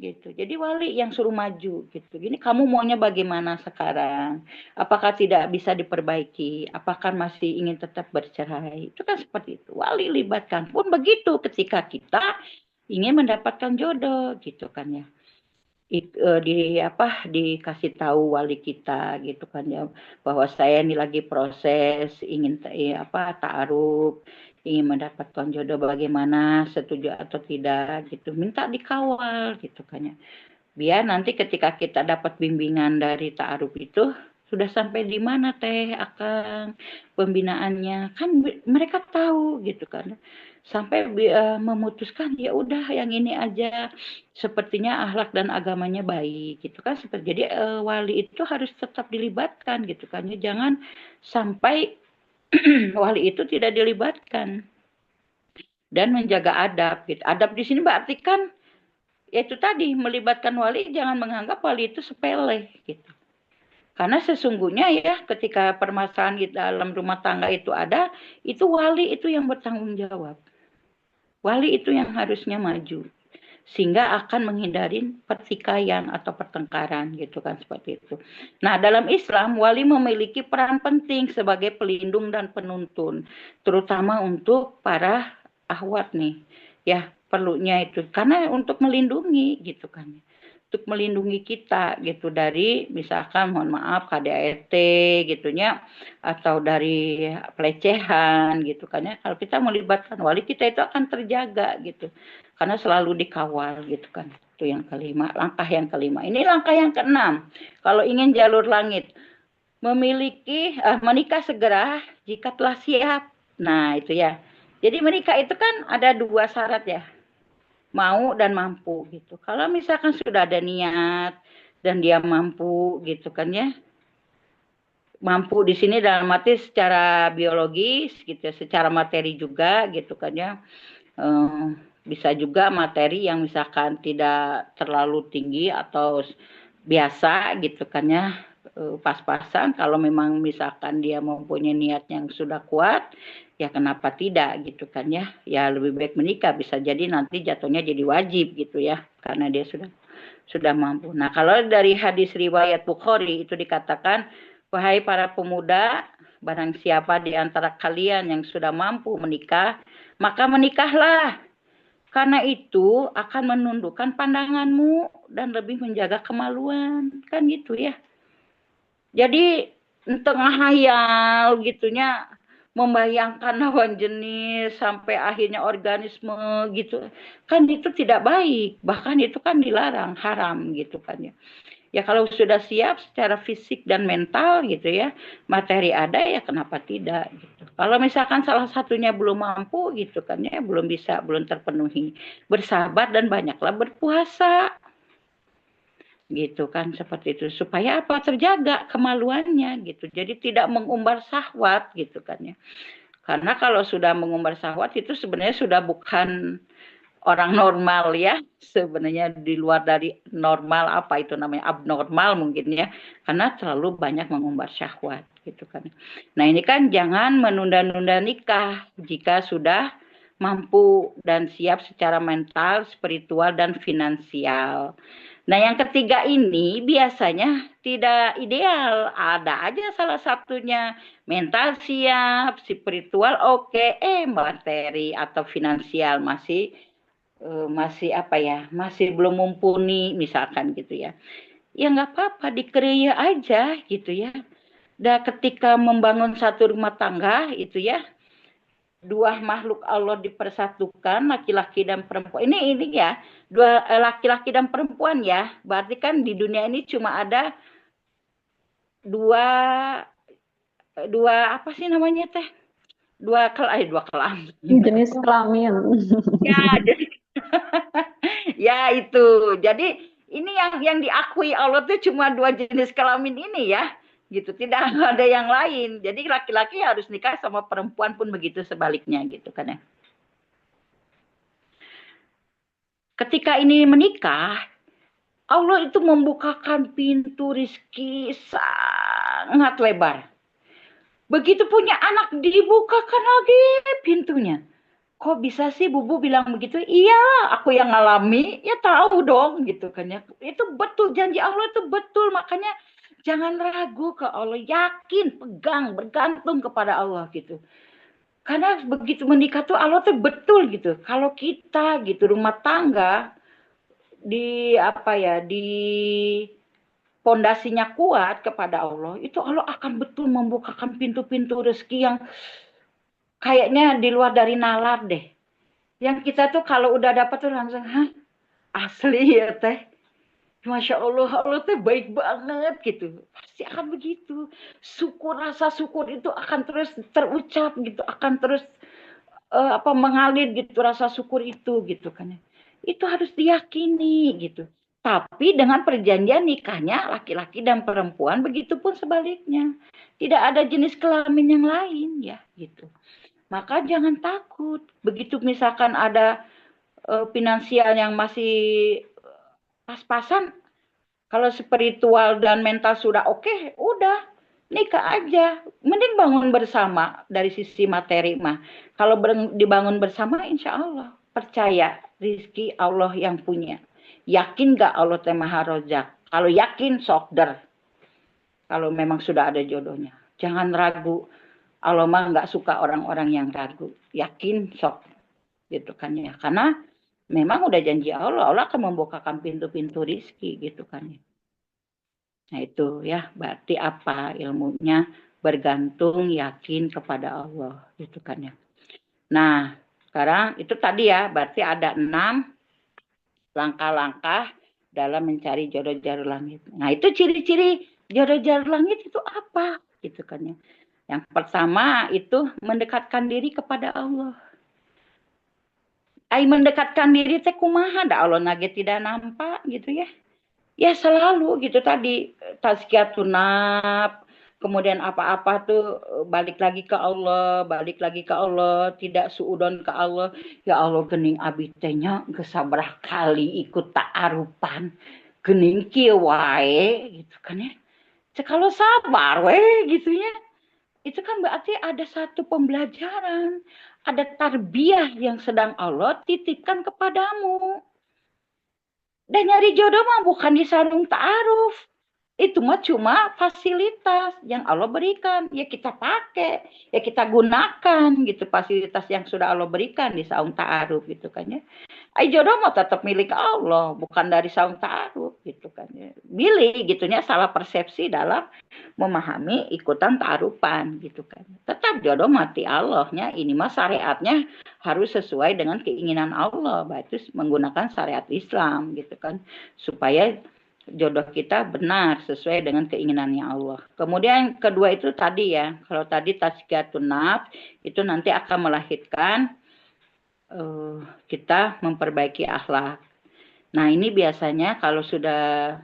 gitu. Jadi wali yang suruh maju gitu. Gini, kamu maunya bagaimana sekarang? Apakah tidak bisa diperbaiki? Apakah masih ingin tetap bercerai? Itu kan seperti itu. Wali libatkan. Pun begitu ketika kita ingin mendapatkan jodoh gitu kan ya. Dikasih tahu wali kita gitu kan ya, bahwa saya ini lagi proses ingin ta'aruf, ingin mendapatkan jodoh, bagaimana, setuju atau tidak gitu, minta dikawal gitu kan ya, biar nanti ketika kita dapat bimbingan dari ta'aruf itu sudah sampai di mana teh akan pembinaannya, kan mereka tahu gitu kan, sampai memutuskan ya udah yang ini aja, sepertinya akhlak dan agamanya baik gitu kan. Jadi wali itu harus tetap dilibatkan gitu kan ya, jangan sampai wali itu tidak dilibatkan dan menjaga adab gitu. Adab di sini berarti kan yaitu tadi, melibatkan wali, jangan menganggap wali itu sepele gitu. Karena sesungguhnya ya ketika permasalahan di dalam rumah tangga itu ada, itu wali itu yang bertanggung jawab. Wali itu yang harusnya maju. Sehingga akan menghindari pertikaian atau pertengkaran gitu kan, seperti itu. Nah, dalam Islam wali memiliki peran penting sebagai pelindung dan penuntun, terutama untuk para ahwat nih. Ya, perlunya itu karena untuk melindungi gitu kan. Untuk melindungi kita gitu dari misalkan mohon maaf KDRT gitunya, atau dari pelecehan gitu kan ya. Kalau kita melibatkan wali, kita itu akan terjaga gitu. Karena selalu dikawal gitu kan. Itu yang kelima, langkah yang kelima. Ini langkah yang keenam. Kalau ingin jalur langit, menikah segera jika telah siap. Nah, itu ya. Jadi menikah itu kan ada 2 syarat ya. Mau dan mampu gitu. Kalau misalkan sudah ada niat dan dia mampu gitu kan ya. Mampu di sini dalam arti secara biologis gitu, secara materi juga gitu kan ya. Bisa juga materi yang misalkan tidak terlalu tinggi atau biasa gitu kan ya, pas-pasan. Kalau memang misalkan dia mempunyai niat yang sudah kuat, ya kenapa tidak gitu kan ya. Ya lebih baik menikah, bisa jadi nanti jatuhnya jadi wajib gitu ya, karena dia sudah mampu. Nah, kalau dari hadis riwayat Bukhari itu dikatakan, wahai para pemuda, barang siapa di antara kalian yang sudah mampu menikah, maka menikahlah. Karena itu akan menundukkan pandanganmu dan lebih menjaga kemaluan. Kan gitu ya. Jadi tengah hayal gitunya, membayangkan lawan jenis sampai akhirnya organisme gitu. Kan itu tidak baik. Bahkan itu kan dilarang, haram gitu kan ya. Ya kalau sudah siap secara fisik dan mental gitu ya, materi ada ya kenapa tidak gitu. Kalau misalkan salah satunya belum mampu gitu kan ya, belum bisa, belum terpenuhi, bersabar dan banyaklah berpuasa gitu kan, seperti itu, supaya apa, terjaga kemaluannya gitu, jadi tidak mengumbar syahwat gitu kan ya. Karena kalau sudah mengumbar syahwat itu sebenarnya sudah bukan orang normal ya, sebenarnya di luar dari normal, apa itu namanya, abnormal mungkin ya, karena terlalu banyak mengumbar syahwat gitu kan. Nah ini kan jangan menunda-nunda nikah jika sudah mampu dan siap secara mental, spiritual, dan finansial. Nah yang ketiga ini biasanya tidak ideal, ada aja salah satunya mental siap, spiritual oke, materi atau finansial masih apa ya, masih belum mumpuni misalkan gitu ya. Ya nggak apa-apa, dikeria aja gitu ya. Dan ketika membangun satu rumah tangga itu ya, 2 makhluk Allah dipersatukan, laki-laki dan perempuan. Ini ya, 2 laki-laki dan perempuan ya. Berarti kan di dunia ini cuma ada 2 apa sih namanya teh? 2 kelam. Jenis kelamin. Ya, jadi ya itu. Jadi ini yang diakui Allah tuh cuma 2 jenis kelamin ini ya. Gitu, tidak ada yang lain. Jadi laki-laki harus nikah sama perempuan pun begitu sebaliknya gitu kan ya. Ketika ini menikah, Allah itu membukakan pintu rizki sangat lebar. Begitu punya anak dibukakan lagi pintunya. kok bisa sih Bubu bilang begitu? Iya, aku yang ngalami, ya tahu dong gitu kan ya. Itu betul, janji Allah itu betul, makanya jangan ragu ke Allah, yakin, pegang, bergantung kepada Allah gitu. Karena begitu menikah tuh Allah tuh betul gitu. Kalau kita gitu rumah tangga di apa ya, di pondasinya kuat kepada Allah, itu Allah akan betul membukakan pintu-pintu rezeki yang kayaknya di luar dari nalar deh. Yang kita tuh kalau udah dapat tuh langsung, hah, asli ya teh. Masya Allah, Allah teh baik banget gitu. Pasti akan begitu. Syukur, rasa syukur itu akan terus terucap gitu, akan terus mengalir gitu rasa syukur itu gitu kan. Itu harus diyakini gitu. Tapi dengan perjanjian nikahnya laki-laki dan perempuan, begitupun sebaliknya. Tidak ada jenis kelamin yang lain ya gitu. Maka jangan takut. Begitu misalkan ada finansial yang masih pas-pasan, kalau spiritual dan mental sudah oke, udah nikah aja. Mending bangun bersama dari sisi materi mah. Kalau dibangun bersama, insya Allah percaya rizki Allah yang punya. Yakin gak Allah teh maha rozak? Kalau yakin, sokder. Kalau memang sudah ada jodohnya, jangan ragu. Allah mah nggak suka orang-orang yang ragu. Yakin, sok gitu kan ya. Karena memang udah janji Allah, Allah akan membukakan pintu-pintu rizki gitu kan ya. Nah itu ya, berarti apa ilmunya? Bergantung, yakin kepada Allah gitu kan ya. Nah, sekarang itu tadi ya, berarti ada 6 langkah-langkah dalam mencari jodoh jalur langit. Nah itu ciri-ciri jodoh jalur langit itu apa gitu kan ya. Yang pertama itu mendekatkan diri kepada Allah. Ai mendekatkan diri teh kumaha da Allah nage tidak nampak gitu ya. Ya selalu gitu tadi tazkiyatun nafs, kemudian apa-apa tuh balik lagi ke Allah, balik lagi ke Allah, tidak suudon ke Allah. Ya Allah gening abi teh nya geus sabarah kali ikut ta'arupan. Gening kieu wae gitu kan ya. Cek kalau sabar we gitu ya. Itu kan berarti ada satu pembelajaran, ada tarbiyah yang sedang Allah titipkan kepadamu. Dan nyari jodoh mah bukan di sarung ta'aruf. Itu mah cuma fasilitas yang Allah berikan. Ya kita pakai, ya kita gunakan gitu fasilitas yang sudah Allah berikan di saung ta'aruf gitu kan ya. Ai jodoh mah tetap milik Allah, bukan dari saung ta'aruf gitu kan ya. Bilih gitunya salah persepsi dalam memahami ikutan ta'arufan gitu kan. Tetap jodoh mati Allahnya, ini mah syariatnya harus sesuai dengan keinginan Allah, berarti menggunakan syariat Islam gitu kan. Supaya jodoh kita benar sesuai dengan keinginannya Allah. Kemudian kedua itu tadi ya, kalau tadi tazkiyatun nafs itu nanti akan melahirkan kita memperbaiki akhlak. Nah ini biasanya kalau sudah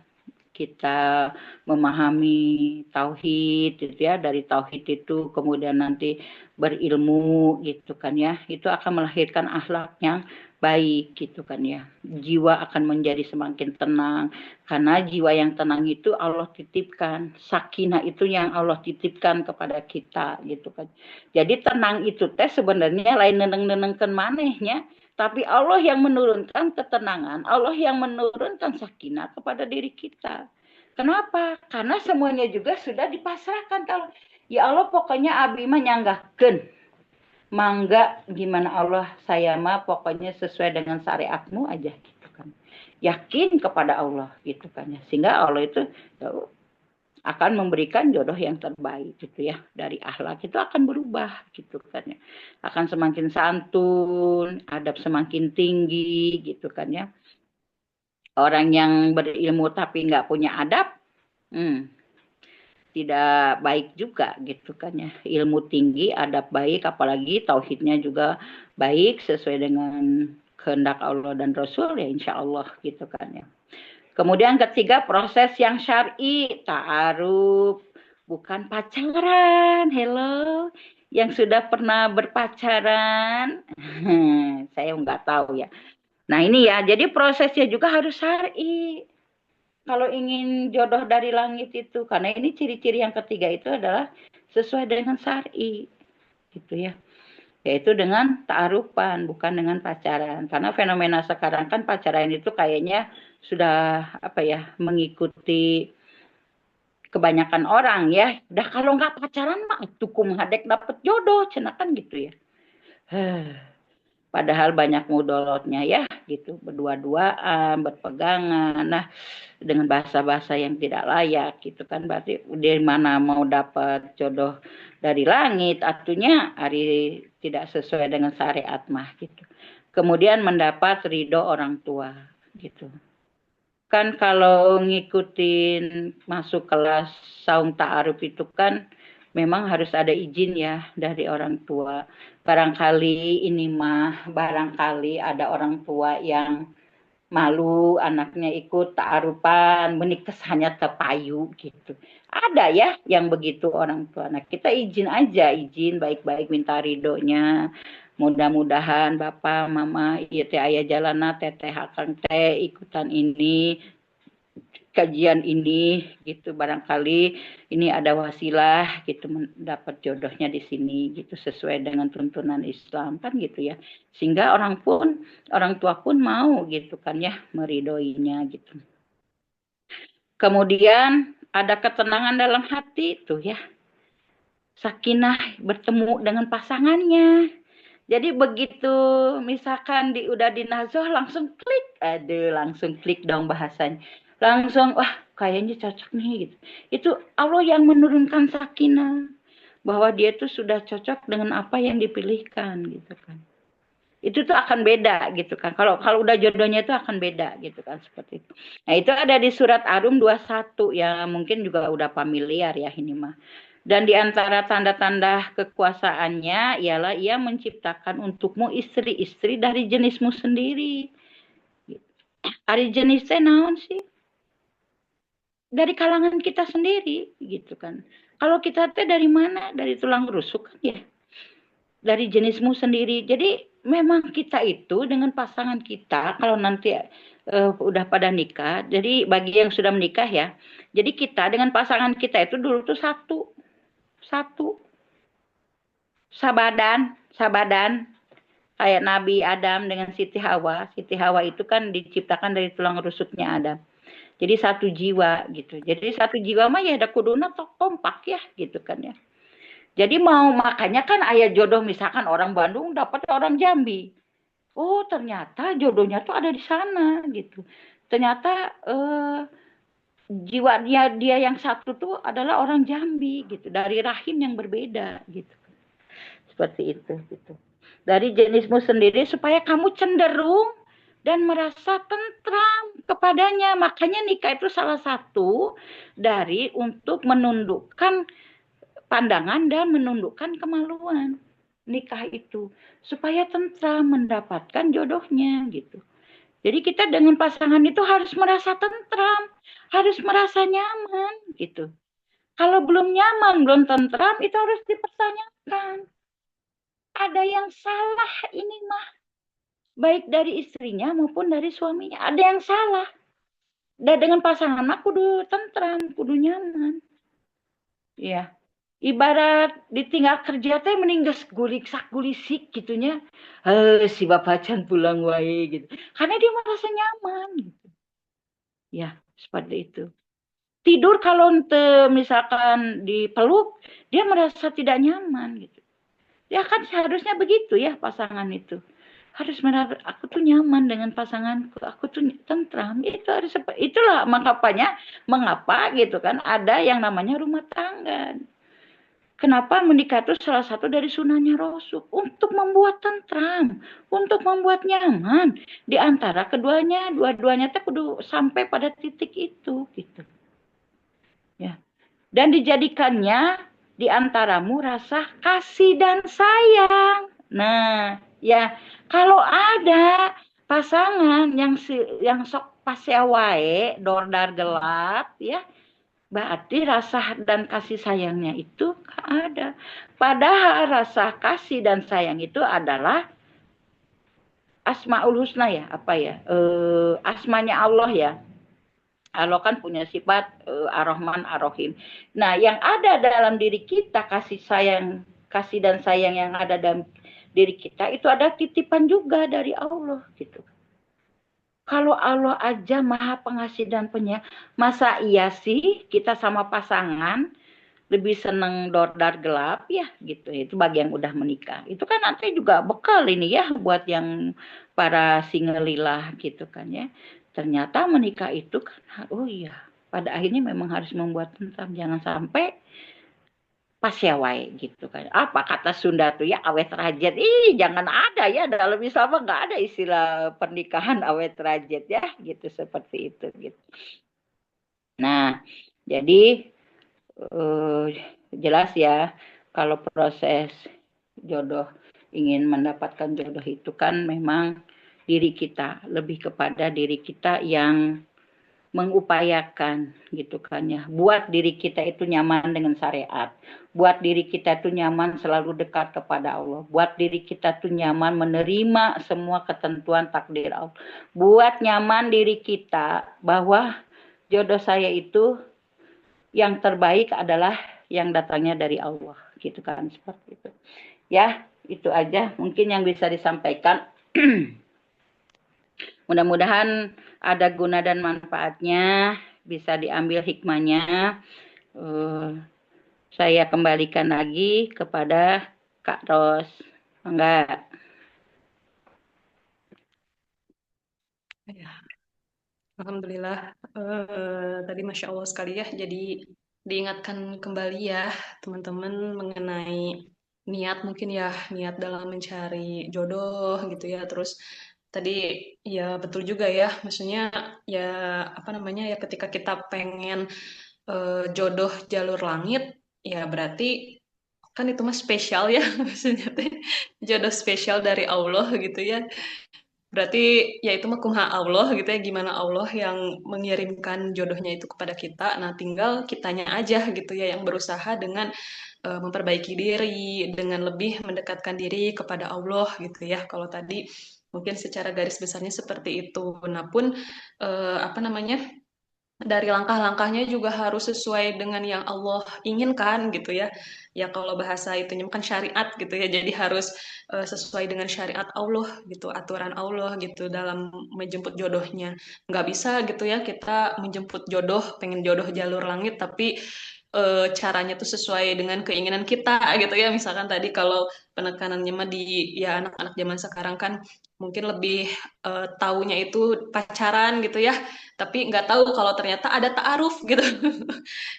kita memahami tauhid gitu ya, dari tauhid itu kemudian nanti berilmu gitu kan ya, itu akan melahirkan akhlak yang baik gitu kan ya. Jiwa akan menjadi semakin tenang karena jiwa yang tenang itu Allah titipkan, sakinah itu yang Allah titipkan kepada kita gitu kan. Jadi tenang itu teh sebenarnya lain neneng-nenengkeun manehnya, tapi Allah yang menurunkan ketenangan, Allah yang menurunkan sakinah kepada diri kita. Kenapa? Karena semuanya juga sudah dipasrahkan. Kalau ya Allah pokoknya abi mah nyanggahkeun. Mangga gimana Allah saya mah pokoknya sesuai dengan syariatmu aja gitu kan. Yakin kepada Allah gitu kan ya. Sehingga Allah itu akan memberikan jodoh yang terbaik gitu ya. Dari akhlak itu akan berubah gitu kan ya. Akan semakin santun, adab semakin tinggi gitu kan ya. Orang yang berilmu tapi nggak punya adab, tidak baik juga gitu kan ya. Ilmu tinggi, adab baik, apalagi tauhidnya juga baik sesuai dengan kehendak Allah dan Rasul ya insya Allah gitu kan ya. Kemudian ketiga proses yang syar'i, ta'aruf, bukan pacaran. Hello, yang sudah pernah berpacaran, saya nggak tahu ya. Nah ini ya, jadi prosesnya juga harus syar'i. Kalau ingin jodoh dari langit itu, karena ini ciri-ciri yang ketiga itu adalah sesuai dengan syar'i, gitu ya. yaitu dengan ta'arufan, bukan dengan pacaran. Karena fenomena sekarang kan pacaran itu kayaknya sudah apa ya, mengikuti kebanyakan orang ya. Udah kalau nggak pacaran mah tuku menghadek dapet jodoh, cenah kan gitu ya. Padahal banyak mudorotnya ya gitu, berdua-duaan, berpegangan. Nah, dengan bahasa-bahasa yang tidak layak gitu kan, berarti dari mana mau dapat jodoh dari langit, artinya hari tidak sesuai dengan syariat mah gitu. Kemudian mendapat ridho orang tua gitu. Kan kalau ngikutin masuk kelas saung ta'aruf itu kan memang harus ada izin ya dari orang tua. Barangkali ini mah, barangkali ada orang tua yang malu anaknya ikut ta'arufan, menikah hanya terpayu gitu. Ada ya yang begitu orang tua. Nah kita izin aja, izin baik-baik minta ridhonya. Mudah-mudahan bapak, mama, iya teh ayah jalana, teteh akang teh ikutan ini, kajian ini gitu, barangkali ini ada wasilah gitu mendapat jodohnya di sini gitu sesuai dengan tuntunan Islam kan gitu ya, sehingga orang tua pun mau gitu kan ya meridoinya gitu. Kemudian ada ketenangan dalam hati tuh ya, sakinah bertemu dengan pasangannya. Jadi begitu misalkan udah di nazoh langsung klik, aduh langsung klik dong bahasanya. Langsung wah kayaknya cocok nih gitu. Itu Allah yang menurunkan sakinah bahwa dia tuh sudah cocok dengan apa yang dipilihkan gitu kan. Itu tuh akan beda gitu kan. Kalau udah jodohnya itu akan beda gitu kan seperti itu. Nah, itu ada di surat Arum 21 ya, mungkin juga udah familiar ya ini mah. Dan di antara tanda-tanda kekuasaannya ialah ia menciptakan untukmu istri-istri dari jenismu sendiri. Ari jenisnya naon sih? Dari kalangan kita sendiri gitu kan. Kalau kita teh dari mana? Dari tulang rusuk kan ya. Dari jenismu sendiri. Jadi memang kita itu dengan pasangan kita kalau nanti udah pada nikah, jadi bagi yang sudah menikah ya, jadi kita dengan pasangan kita itu dulu tuh satu, satu, sabadan, sabadan, kayak Nabi Adam dengan Siti Hawa. Siti Hawa itu kan diciptakan dari tulang rusuknya Adam. Jadi satu jiwa gitu. Jadi satu jiwa mah ya ada kuduna kompak ya gitu kan ya. Jadi mau makanya kan ayah jodoh misalkan orang Bandung dapat orang Jambi. Oh ternyata jodohnya tuh ada di sana gitu. Ternyata jiwa dia yang satu tuh adalah orang Jambi gitu, dari rahim yang berbeda gitu. Seperti itu gitu. Dari jenismu sendiri supaya kamu cenderung dan merasa tentram kepadanya. Makanya nikah itu salah satu dari untuk menundukkan pandangan dan menundukkan kemaluan. Nikah itu supaya tentram mendapatkan jodohnya gitu. Jadi kita dengan pasangan itu harus merasa tentram, harus merasa nyaman gitu. Kalau belum nyaman, belum tentram, itu harus dipertanyakan. Ada yang salah ini mah, baik dari istrinya maupun dari suaminya. Ada yang salah. Dan dengan pasangan mah kudu tentram, kudu nyaman. Ya, ibarat ditinggal kerja teh meninggal gulik sak gulisik gitunya. Si bapak can pulang wae gitu. Karena dia merasa nyaman gitu. Ya, seperti itu. Tidur kalau misalkan dipeluk, dia merasa tidak nyaman gitu. Ya kan seharusnya begitu ya pasangan itu. Harus merasa aku tuh nyaman dengan pasanganku, aku tuh tentram. Itu harus itulah mengapa gitu kan ada yang namanya rumah tangga. Kenapa menikah itu salah satu dari sunahnya Rasul untuk membuat tentram, untuk membuat nyaman di antara keduanya, dua-duanya teh kudu sampai pada titik itu gitu. Ya. Dan dijadikannya di antaramu rasa kasih dan sayang. Nah, ya kalau ada pasangan yang sok pasewae, dordar gelap ya, berarti rasa dan kasih sayangnya itu ada. Padahal rasa kasih dan sayang itu adalah Asmaul Husna ya, apa ya? Asmanya Allah ya. Allah kan punya sifat Ar-Rahman Ar-Rahim. Nah, yang ada dalam diri kita kasih dan sayang yang ada diri kita itu ada titipan juga dari Allah gitu. Kalau Allah aja maha pengasih dan penyayang, masa iya sih kita sama pasangan lebih seneng dordar gelap ya gitu. Itu bagi yang udah menikah. Itu kan nanti juga bekal ini ya buat yang para singlilah gitu kan ya. Ternyata menikah itu kan, oh iya, pada akhirnya memang harus membuat tentram. Jangan sampai pas ya wae gitu kan. Apa kata Sunda tuh ya awet rajet. Ih, jangan ada ya dalam Islam nggak ada istilah pernikahan awet rajet ya gitu seperti itu gitu. Nah, jadi eh, jelas ya kalau proses jodoh ingin mendapatkan jodoh itu kan memang diri kita lebih kepada diri kita yang mengupayakan gitu kan ya buat diri kita itu nyaman dengan syariat, buat diri kita itu nyaman selalu dekat kepada Allah, buat diri kita tuh nyaman menerima semua ketentuan takdir Allah, buat nyaman diri kita bahwa jodoh saya itu yang terbaik adalah yang datangnya dari Allah gitu kan seperti itu ya. Itu aja mungkin yang bisa disampaikan. Mudah-mudahan ada guna dan manfaatnya, bisa diambil hikmahnya. Uh, saya kembalikan lagi kepada Kak Ros. Enggak. Ya, alhamdulillah. Tadi Masya Allah sekali ya. Jadi diingatkan kembali ya teman-teman mengenai niat mungkin ya, niat dalam mencari jodoh gitu ya. Terus tadi ya betul juga ya. Maksudnya ya apa namanya ya ketika kita pengen jodoh jalur langit ya berarti kan itu mah spesial ya maksudnya teh jodoh spesial dari Allah gitu ya. Berarti ya itu mah kumha Allah gitu ya, gimana Allah yang mengirimkan jodohnya itu kepada kita. Nah, tinggal kitanya aja gitu ya yang berusaha dengan memperbaiki diri, dengan lebih mendekatkan diri kepada Allah gitu ya. Kalau tadi mungkin secara garis besarnya seperti itu. Nah, pun apa namanya? Dari langkah-langkahnya juga harus sesuai dengan yang Allah inginkan gitu ya. Ya kalau bahasa itunya kan syariat gitu ya. Jadi harus sesuai dengan syariat Allah gitu, aturan Allah gitu dalam menjemput jodohnya. Nggak bisa gitu ya kita menjemput jodoh, pengen jodoh jalur langit tapi caranya tuh sesuai dengan keinginan kita gitu ya. Misalkan tadi kalau penekanannya mah di ya anak-anak zaman sekarang kan mungkin lebih taunya itu pacaran gitu ya tapi nggak tahu kalau ternyata ada ta'aruf gitu.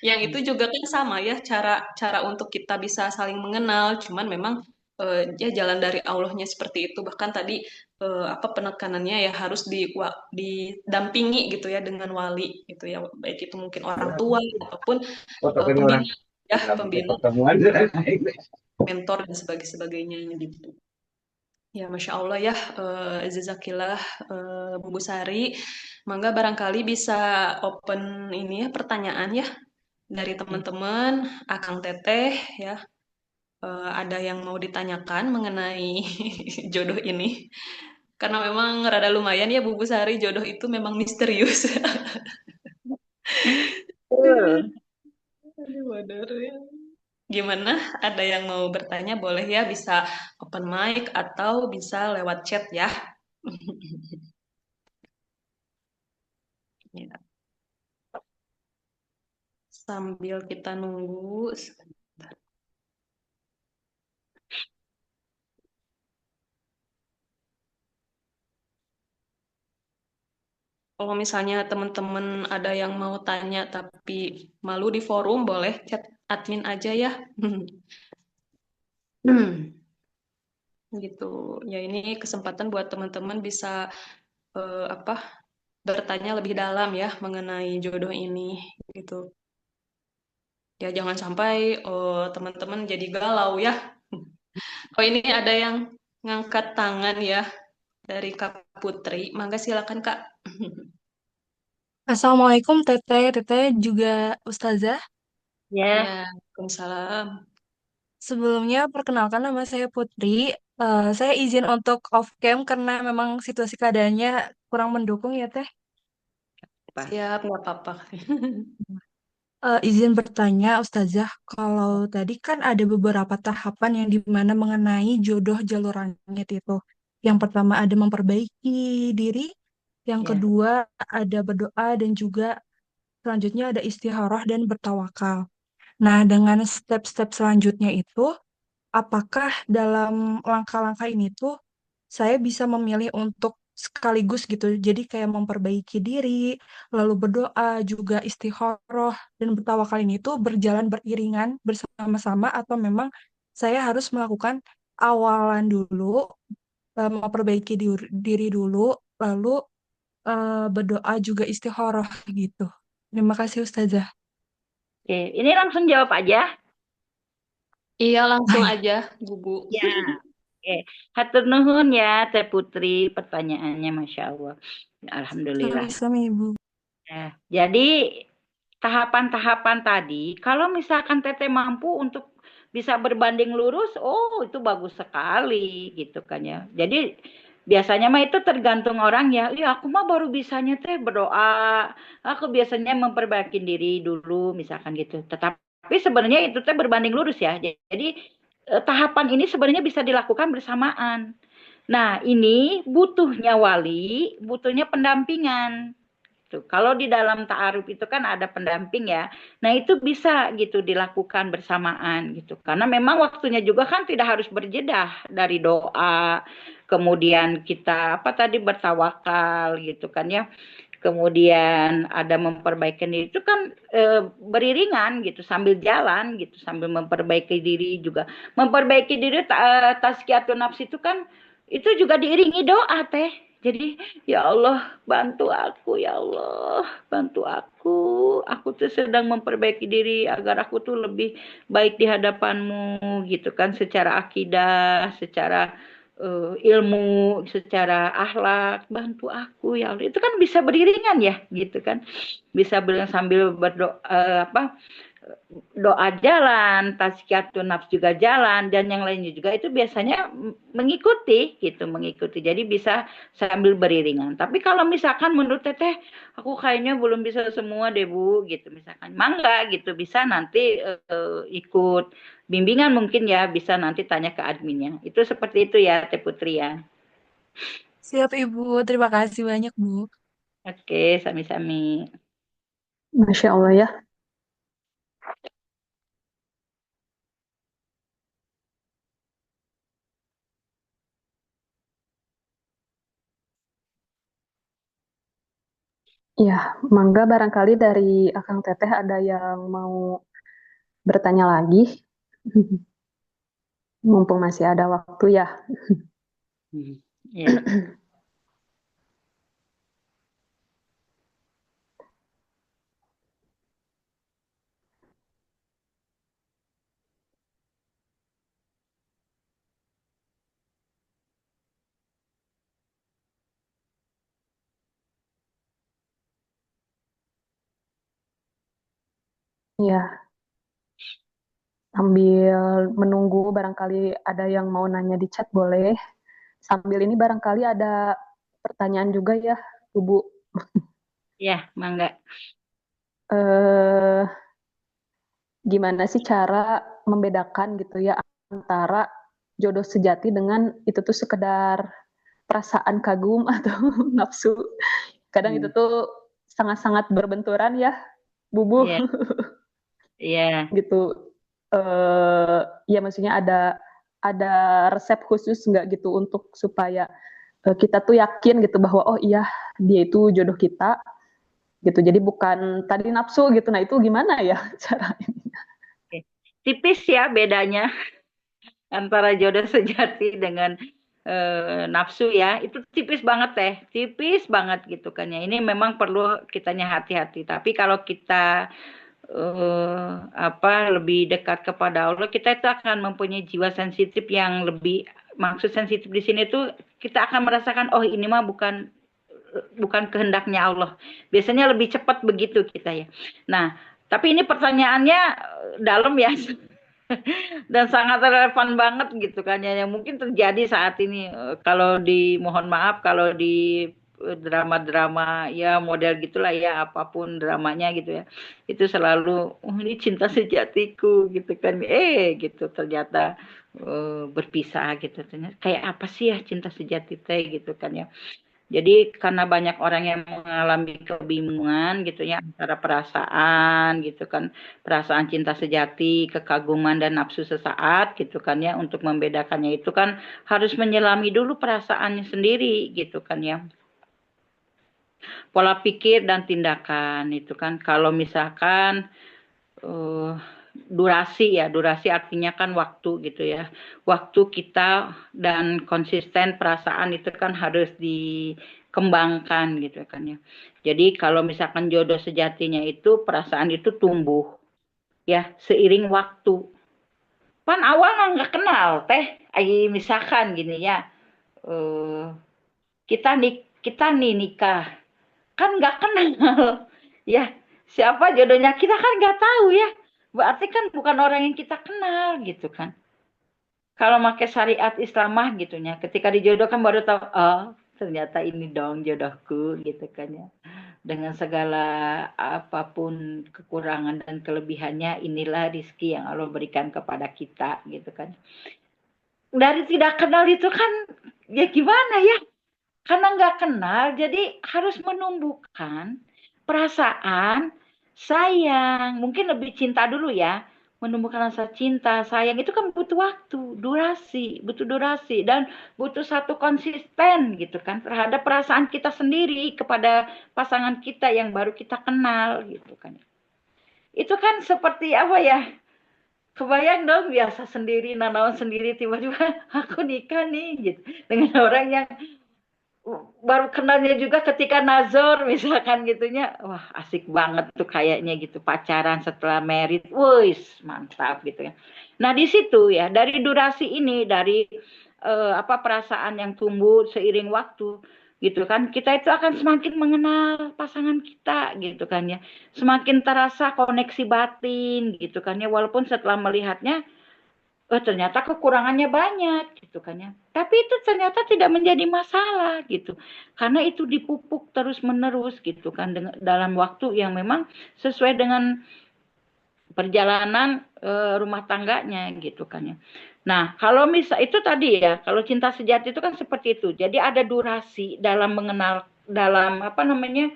Yang itu juga kan sama ya cara cara untuk kita bisa saling mengenal, cuman memang ya jalan dari Allahnya seperti itu. Bahkan tadi apa penekanannya ya harus didampingi gitu ya dengan wali gitu ya, baik itu mungkin orang tua ataupun Fotokan orang pembina ya, dalam pembina, pertemuan. mentor dan sebagainya gitu. Ya, Masya Allah ya, Jazakillah, Bu Sari. Mangga barangkali bisa open ini ya, pertanyaan ya dari teman-teman, Akang Teteh ya. Ada yang mau ditanyakan mengenai jodoh ini? Karena memang rada lumayan ya, Bu Sari, jodoh itu memang misterius. Aduh, waduh ya. Gimana? Ada yang mau bertanya? Boleh ya, bisa open mic atau bisa lewat chat ya. Ya. Sambil kita nunggu. Kalau misalnya teman-teman ada yang mau tanya tapi malu di forum, boleh chat admin aja ya. Gitu. Ya ini kesempatan buat teman-teman bisa apa bertanya lebih dalam ya mengenai jodoh ini gitu. Ya jangan sampai teman-teman jadi galau ya. Oh ini ada yang ngangkat tangan ya dari Kak Putri. Mangga silakan Kak. Assalamualaikum Teteh, Teteh juga Ustazah. Ya, Ya, Waalaikumsalam. Sebelumnya perkenalkan nama saya Putri. Saya izin untuk off cam karena memang situasi keadaannya kurang mendukung ya Teh. Pak. Siap, nggak apa-apa. Izin bertanya, Ustazah, kalau tadi kan ada beberapa tahapan yang dimana mengenai jodoh jalur langit itu. Yang pertama ada memperbaiki diri, yang Ya. kedua ada berdoa, dan juga selanjutnya ada istikharah dan bertawakal. Nah, dengan step-step selanjutnya itu, apakah dalam langkah-langkah ini tuh saya bisa memilih untuk sekaligus gitu. Jadi kayak memperbaiki diri, lalu berdoa, juga istikharah dan bertawakal ini tuh berjalan beriringan bersama-sama atau memang saya harus melakukan awalan dulu, memperbaiki diri dulu, lalu berdoa juga istikharah gitu. Terima kasih Ustazah. Oke, ini langsung jawab aja. Iya, langsung Baik, aja, Bubu. Ya. Oke, hatur nuhun ya Teh Putri, pertanyaannya Masya Allah. Alhamdulillah. sami-sami Ibu. Nah, jadi tahapan-tahapan tadi, kalau misalkan Teteh mampu untuk bisa berbanding lurus, oh itu bagus sekali gitu kan ya. Jadi biasanya mah itu tergantung orang ya. Iya, aku mah baru bisanya Teh berdoa. Aku biasanya memperbaiki diri dulu misalkan gitu. Tetapi sebenarnya itu Teh berbanding lurus ya. Jadi tahapan ini sebenarnya bisa dilakukan bersamaan. Nah, ini butuhnya wali, butuhnya pendampingan. Tuh, kalau di dalam ta'aruf itu kan ada pendamping ya. Nah, itu bisa gitu dilakukan bersamaan gitu. Karena memang waktunya juga kan tidak harus berjeda dari doa, kemudian kita apa tadi bertawakal gitu kan ya. Kemudian ada memperbaiki diri itu kan beriringan gitu sambil jalan gitu sambil memperbaiki diri juga. Memperbaiki diri tazkiyatun nafs itu kan itu juga diiringi doa teh. Jadi ya Allah, bantu aku ya Allah, bantu aku. Aku tuh sedang memperbaiki diri agar aku tuh lebih baik di hadapanmu gitu kan secara akidah, secara ilmu, secara akhlak. Bantu aku ya Allah. Itu kan bisa beriringan ya gitu kan. Bisa sambil berdoa apa doa jalan, tazkiyatun nafs juga jalan, dan yang lainnya juga itu biasanya mengikuti gitu, mengikuti. Jadi bisa sambil beriringan. Tapi kalau misalkan menurut Teteh, aku kayaknya belum bisa semua deh Bu, gitu misalkan. Mangga gitu, bisa nanti ikut bimbingan mungkin ya, bisa nanti tanya ke adminnya. Itu seperti itu ya Teh Putri ya. Siap Ibu, terima kasih banyak Bu. Oke, sami-sami. Masya Allah ya. Ya, mangga barangkali dari Akang Teteh ada yang mau bertanya lagi. Mumpung masih ada waktu ya. Ya. Ya, sambil menunggu barangkali ada yang mau nanya di chat boleh. Sambil ini barangkali ada pertanyaan juga ya, Bu. Ya, mangga. Eh, Gimana sih cara membedakan gitu ya antara jodoh sejati dengan itu tuh sekedar perasaan kagum atau nafsu. Kadang itu Hmm. tuh sangat-sangat berbenturan ya, Bubu, Ya, ya. gitu. Ya maksudnya ada resep khusus nggak gitu untuk supaya kita tuh yakin gitu bahwa oh iya dia itu jodoh kita gitu. Jadi bukan tadi nafsu gitu. Nah itu gimana ya cara ini? Oke. Tipis ya bedanya antara jodoh sejati dengan nafsu ya. Itu tipis banget teh, tipis banget gitu kan ya. Ini memang perlu kitanya hati-hati. Tapi kalau kita apa lebih dekat kepada Allah, kita itu akan mempunyai jiwa sensitif yang lebih maksud sensitif di sini tuh kita akan merasakan oh ini mah bukan kehendaknya Allah. Biasanya lebih cepat begitu kita ya. Nah, tapi ini pertanyaannya dalam ya dan sangat relevan banget gitu kan ya yang mungkin terjadi saat ini kalau di mohon maaf kalau di drama-drama ya model gitulah ya, apapun dramanya gitu ya. Itu selalu, oh ini cinta sejatiku gitu kan. Gitu ternyata berpisah gitu. Ternyata kayak apa sih ya cinta sejati teh gitu kan ya. Jadi karena banyak orang yang mengalami kebingungan gitu ya antara perasaan gitu kan, perasaan cinta sejati, kekaguman dan nafsu sesaat gitu kan ya, untuk membedakannya itu kan harus menyelami dulu perasaannya sendiri gitu kan ya. Pola pikir dan tindakan itu kan kalau misalkan eh, durasi artinya kan waktu gitu ya. Waktu kita dan konsisten perasaan itu kan harus dikembangkan gitu kan ya. Jadi kalau misalkan jodoh sejatinya itu perasaan itu tumbuh ya seiring waktu. Pan awal nggak kenal teh, misalkan gini ya, eh, kita nih nikah kan nggak kenal ya siapa jodohnya kita kan nggak tahu ya, berarti kan bukan orang yang kita kenal gitu kan. Kalau pakai syariat Islamah gitunya ketika dijodohkan baru tahu, oh ternyata ini dong jodohku gitu kan ya, dengan segala apapun kekurangan dan kelebihannya inilah rizki yang Allah berikan kepada kita gitu kan. Dari tidak kenal itu kan ya gimana ya, karena nggak kenal, jadi harus menumbuhkan perasaan sayang. Mungkin lebih cinta dulu ya. Menumbuhkan rasa cinta, sayang itu kan butuh waktu, butuh durasi dan butuh satu konsisten gitu kan terhadap perasaan kita sendiri kepada pasangan kita yang baru kita kenal gitu kan. Itu kan seperti apa ya? Kebayang dong biasa sendiri, nanaon sendiri tiba-tiba aku nikah nih gitu dengan orang yang baru kenalnya juga ketika nazar misalkan gitunya, wah asik banget tuh kayaknya gitu pacaran setelah merit, wis mantap gitu ya. Nah di situ ya dari durasi ini, dari apa perasaan yang tumbuh seiring waktu gitu kan, kita itu akan semakin mengenal pasangan kita gitu kan ya, semakin terasa koneksi batin gitu kan ya, walaupun setelah melihatnya ternyata kekurangannya banyak gitu kan ya. Tapi itu ternyata tidak menjadi masalah gitu. Karena itu dipupuk terus-menerus gitu kan dalam waktu yang memang sesuai dengan perjalanan rumah tangganya gitu kan ya. Nah, kalau misal itu tadi ya, kalau cinta sejati itu kan seperti itu. Jadi ada durasi dalam mengenal, dalam apa namanya,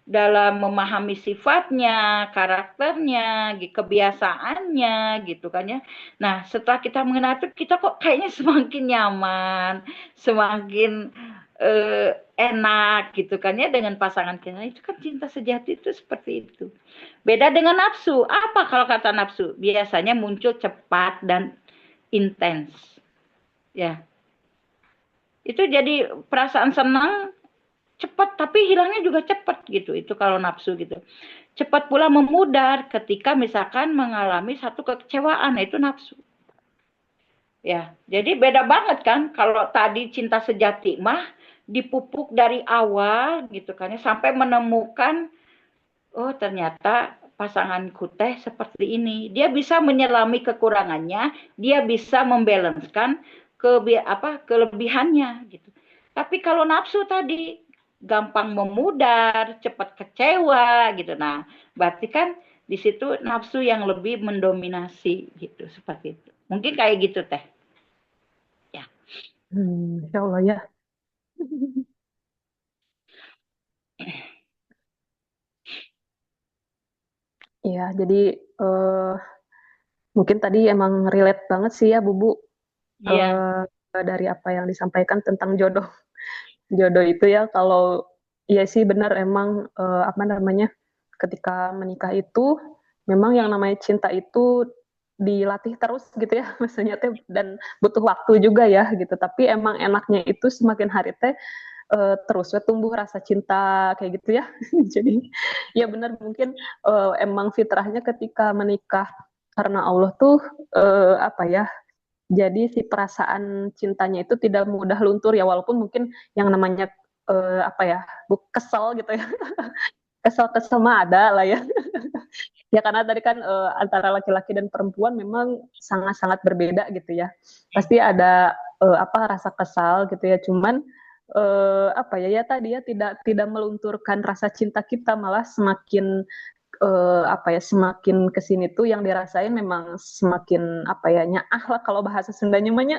dalam memahami sifatnya, karakternya, kebiasaannya gitu kan ya. Nah, setelah kita mengenal itu kita kok kayaknya semakin nyaman, semakin enak gitu kan ya dengan pasangan kita. Itu kan cinta sejati itu seperti itu. Beda dengan nafsu. Apa kalau kata nafsu? Biasanya muncul cepat dan intens. Ya, itu jadi perasaan senang cepat tapi hilangnya juga cepat gitu. Itu kalau nafsu gitu. Cepat pula memudar ketika misalkan mengalami satu kekecewaan, itu nafsu. Ya, jadi beda banget kan kalau tadi cinta sejati mah dipupuk dari awal gitu kan ya, sampai menemukan oh ternyata pasanganku teh seperti ini. Dia bisa menyelami kekurangannya, dia bisa membalanskan kelebihannya gitu. Tapi kalau nafsu tadi gampang memudar, cepat kecewa gitu. Nah, berarti kan di situ nafsu yang lebih mendominasi gitu, seperti itu. Mungkin kayak gitu teh. Ya. Insya Allah ya. Iya, jadi eh, mungkin tadi emang relate banget sih ya, Bubu, Iya. dari apa yang disampaikan tentang jodoh. Jodoh itu ya, kalau iya sih benar emang apa namanya, ketika menikah itu memang yang namanya cinta itu dilatih terus gitu ya, maksudnya teh dan butuh waktu juga ya gitu. Tapi emang enaknya itu semakin hari teh terus ya tumbuh rasa cinta kayak gitu ya. Jadi ya benar mungkin emang fitrahnya ketika menikah karena Allah tuh apa ya, jadi si perasaan cintanya itu tidak mudah luntur ya, walaupun mungkin yang namanya apa ya, kesel gitu ya. Kesel-kesel mah ada lah ya. Ya karena tadi kan antara laki-laki dan perempuan memang sangat-sangat berbeda gitu ya. Pasti ada apa rasa kesal gitu ya. Cuman apa ya, ya tadi ya tidak melunturkan rasa cinta kita, malah semakin apa ya, semakin kesini tuh yang dirasain memang semakin apa ya, nyaah lah kalau bahasa Sundanya namanya.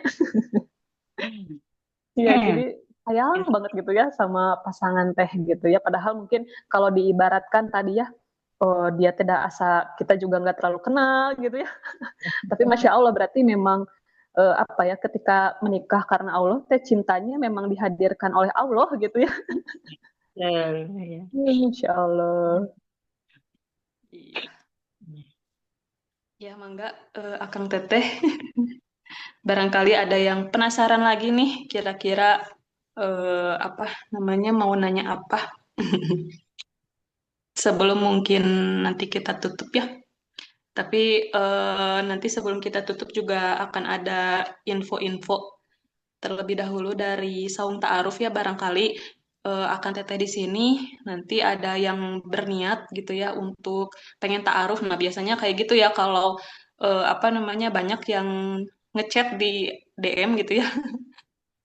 Iya, jadi sayang banget gitu ya sama pasangan teh gitu ya. Padahal mungkin kalau diibaratkan tadi ya, oh, dia tidak asa, kita juga nggak terlalu kenal gitu ya. Tapi Masya Allah berarti memang apa ya, ketika menikah karena Allah, teh cintanya memang dihadirkan oleh Allah gitu ya. Ya. Masya Allah. Iya. Ya, Mangga, Akang Teteh. Barangkali ada yang penasaran lagi nih, kira-kira apa namanya, mau nanya apa? Sebelum mungkin nanti kita tutup ya. Tapi nanti sebelum kita tutup juga akan ada info-info terlebih dahulu dari Saung Ta'aruf ya, barangkali akan teteh di sini nanti ada yang berniat gitu ya untuk pengen ta'aruf. Nah, biasanya kayak gitu ya kalau apa namanya, banyak yang ngechat di DM gitu ya.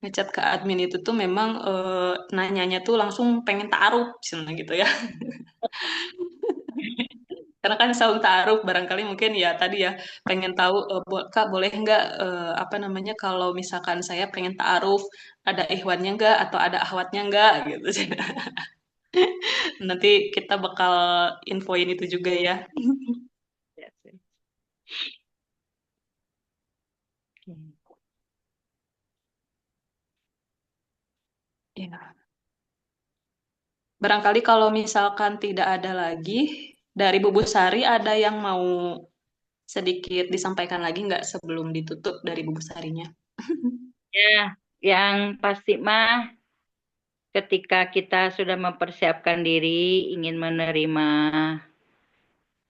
Ngechat ke admin itu tuh memang nanyanya tuh langsung pengen ta'aruf gitu ya. Karena kan saung ta'aruf barangkali mungkin ya tadi ya pengen tahu, Kak boleh nggak apa namanya, kalau misalkan saya pengen ta'aruf ada ikhwannya nggak atau ada akhwatnya nggak gitu. Nanti kita bakal infoin itu juga ya. Ya, sih. Oke. Ya. Barangkali kalau misalkan tidak ada lagi dari Bu Sari, ada yang mau sedikit disampaikan lagi nggak sebelum ditutup dari Bu Sarinya? Ya, yang pasti mah ketika kita sudah mempersiapkan diri ingin menerima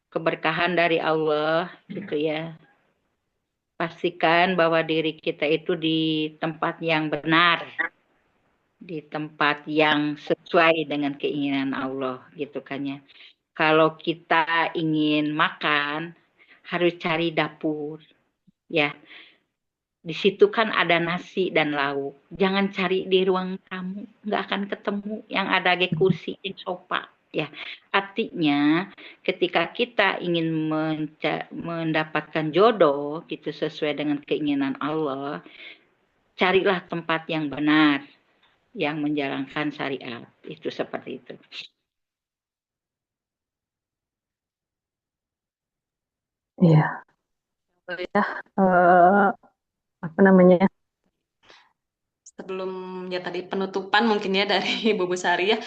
keberkahan dari Allah gitu ya. Pastikan bahwa diri kita itu di tempat yang benar, di tempat yang sesuai dengan keinginan Allah gitu kan ya. Kalau kita ingin makan harus cari dapur ya. Di situ kan ada nasi dan lauk. Jangan cari di ruang tamu, nggak akan ketemu. Yang ada di kursi, di sofa. Ya, artinya ketika kita ingin mendapatkan jodoh gitu sesuai dengan keinginan Allah, carilah tempat yang benar, yang menjalankan syariat. Itu seperti itu. Iya, ya. eh, apa namanya? Sebelum ya tadi penutupan mungkin ya dari Bu Sari ya.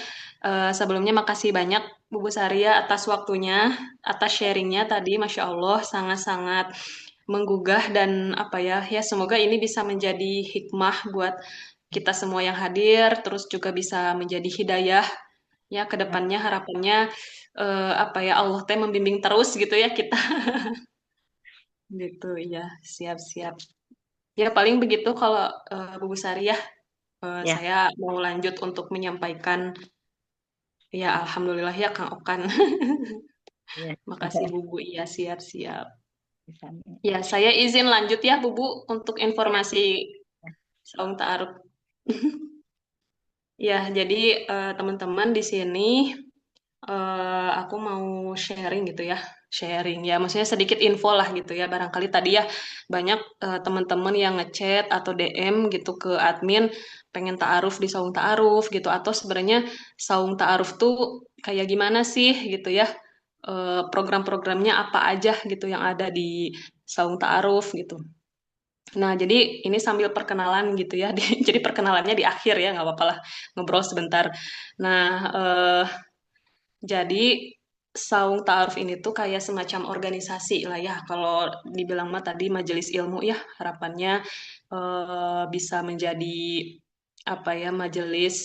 Sebelumnya makasih banyak Bu Sari ya atas waktunya, atas sharingnya tadi, Masya Allah sangat-sangat menggugah dan apa ya, ya semoga ini bisa menjadi hikmah buat kita semua yang hadir, terus juga bisa menjadi hidayah ya ke depannya, harapannya apa ya, Allah teh membimbing terus gitu ya kita. Gitu ya, siap-siap. Ya paling begitu kalau Bu Sari ya. Ya, Saya mau lanjut untuk menyampaikan, ya Alhamdulillah ya Kang Okan. ya. Makasih Bubu, iya siap-siap. Misalnya. Ya saya izin lanjut ya Bubu untuk informasi Saung Ta'aruf. Ya jadi teman-teman di sini aku mau sharing gitu ya. Sharing ya, maksudnya sedikit info lah gitu ya. Barangkali tadi ya banyak teman-teman yang ngechat atau DM gitu ke admin pengen ta'aruf di Saung Ta'aruf gitu, atau sebenarnya Saung Ta'aruf tuh kayak gimana sih gitu ya. Program-programnya apa aja gitu yang ada di Saung Ta'aruf gitu. Nah, jadi ini sambil perkenalan gitu ya. Jadi perkenalannya di akhir ya, nggak apa-apa lah, ngobrol sebentar. Nah, jadi Saung Ta'aruf ini tuh kayak semacam organisasi lah ya. Kalau dibilang mah tadi majelis ilmu ya, harapannya bisa menjadi apa ya, majelis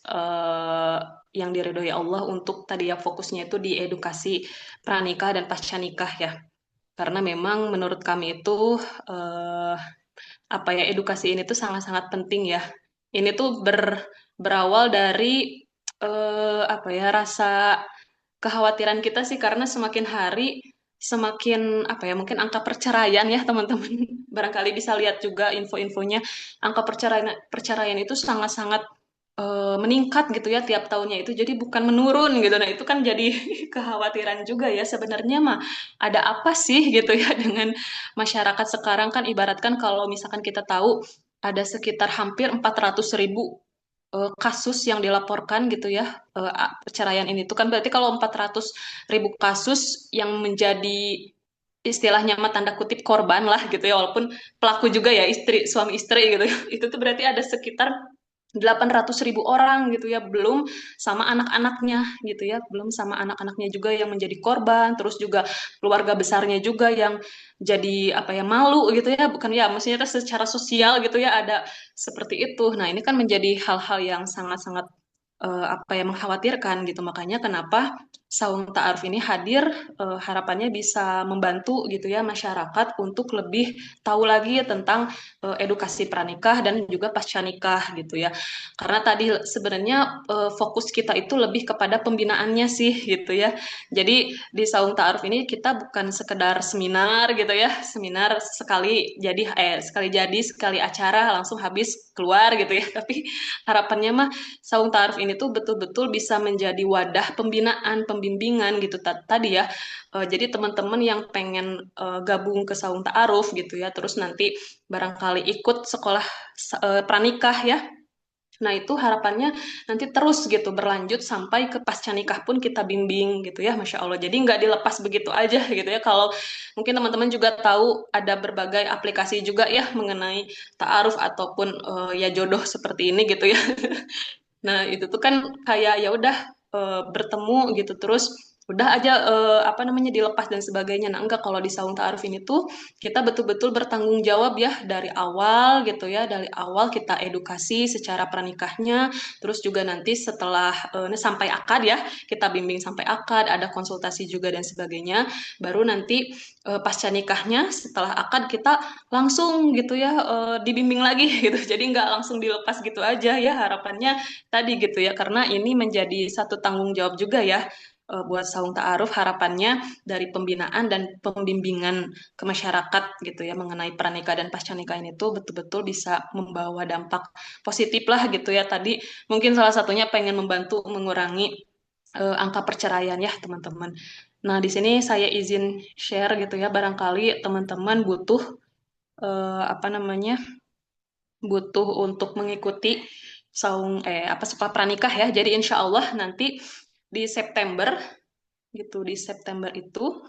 eh, yang diridhoi Allah untuk tadi ya fokusnya itu di edukasi pranikah dan pasca nikah ya. Karena memang menurut kami itu eh, apa ya, edukasi ini tuh sangat-sangat penting ya. Ini tuh berawal dari apa ya, rasa kekhawatiran kita sih, karena semakin hari semakin apa ya, mungkin angka perceraian ya teman-teman. Barangkali bisa lihat juga info-infonya, angka perceraian perceraian itu sangat-sangat meningkat gitu ya tiap tahunnya itu, jadi bukan menurun gitu. Nah itu kan jadi kekhawatiran juga ya sebenarnya mah ada apa sih gitu ya dengan masyarakat sekarang. Kan ibaratkan kalau misalkan kita tahu ada sekitar hampir 400.000 kasus yang dilaporkan gitu ya, perceraian ini tuh kan berarti kalau 400.000 kasus yang menjadi istilahnya mah tanda kutip korban lah gitu ya, walaupun pelaku juga ya istri, suami istri gitu ya, itu tuh berarti ada sekitar 800.000 orang gitu ya, belum sama anak-anaknya gitu ya, belum sama anak-anaknya juga yang menjadi korban, terus juga keluarga besarnya juga yang jadi apa ya, malu gitu ya, bukan ya, maksudnya secara sosial gitu ya ada seperti itu. Nah ini kan menjadi hal-hal yang sangat-sangat apa ya, mengkhawatirkan gitu. Makanya kenapa Saung Ta'aruf ini hadir, harapannya bisa membantu gitu ya masyarakat untuk lebih tahu lagi tentang edukasi pranikah dan juga pasca nikah gitu ya. Karena tadi sebenarnya fokus kita itu lebih kepada pembinaannya sih gitu ya. Jadi di Saung Ta'aruf ini kita bukan sekedar seminar gitu ya, seminar sekali jadi sekali acara langsung habis keluar gitu ya. Tapi harapannya mah Saung Ta'aruf ini tuh betul-betul bisa menjadi wadah pembinaan, pembimbingan gitu tadi ya. Jadi teman-teman yang pengen gabung ke Saung Ta'aruf gitu ya, terus nanti barangkali ikut sekolah pranikah ya. Nah, itu harapannya nanti terus gitu berlanjut sampai ke pasca nikah pun kita bimbing gitu ya, Masya Allah. Jadi nggak dilepas begitu aja gitu ya. Kalau mungkin teman-teman juga tahu ada berbagai aplikasi juga ya mengenai ta'aruf ataupun ya jodoh seperti ini gitu ya. Nah, itu tuh kan kayak ya udah bertemu gitu terus udah aja apa namanya dilepas dan sebagainya. Nah, enggak, kalau di Saung Ta'aruf ini tuh kita betul-betul bertanggung jawab ya dari awal gitu ya. Dari awal kita edukasi secara pranikahnya, terus juga nanti setelah sampai akad ya, kita bimbing sampai akad, ada konsultasi juga dan sebagainya. Baru nanti pasca nikahnya setelah akad kita langsung gitu ya dibimbing lagi gitu. Jadi nggak langsung dilepas gitu aja ya, harapannya tadi gitu ya, karena ini menjadi satu tanggung jawab juga ya buat Saung Ta'aruf, harapannya dari pembinaan dan pembimbingan ke masyarakat gitu ya mengenai pranikah dan pasca nikah ini tuh betul-betul bisa membawa dampak positif lah gitu ya. Tadi mungkin salah satunya pengen membantu mengurangi angka perceraian ya teman-teman. Nah di sini saya izin share gitu ya, barangkali teman-teman butuh apa namanya, butuh untuk mengikuti apa sekolah pranikah ya. Jadi insya Allah nanti di September gitu, di September itu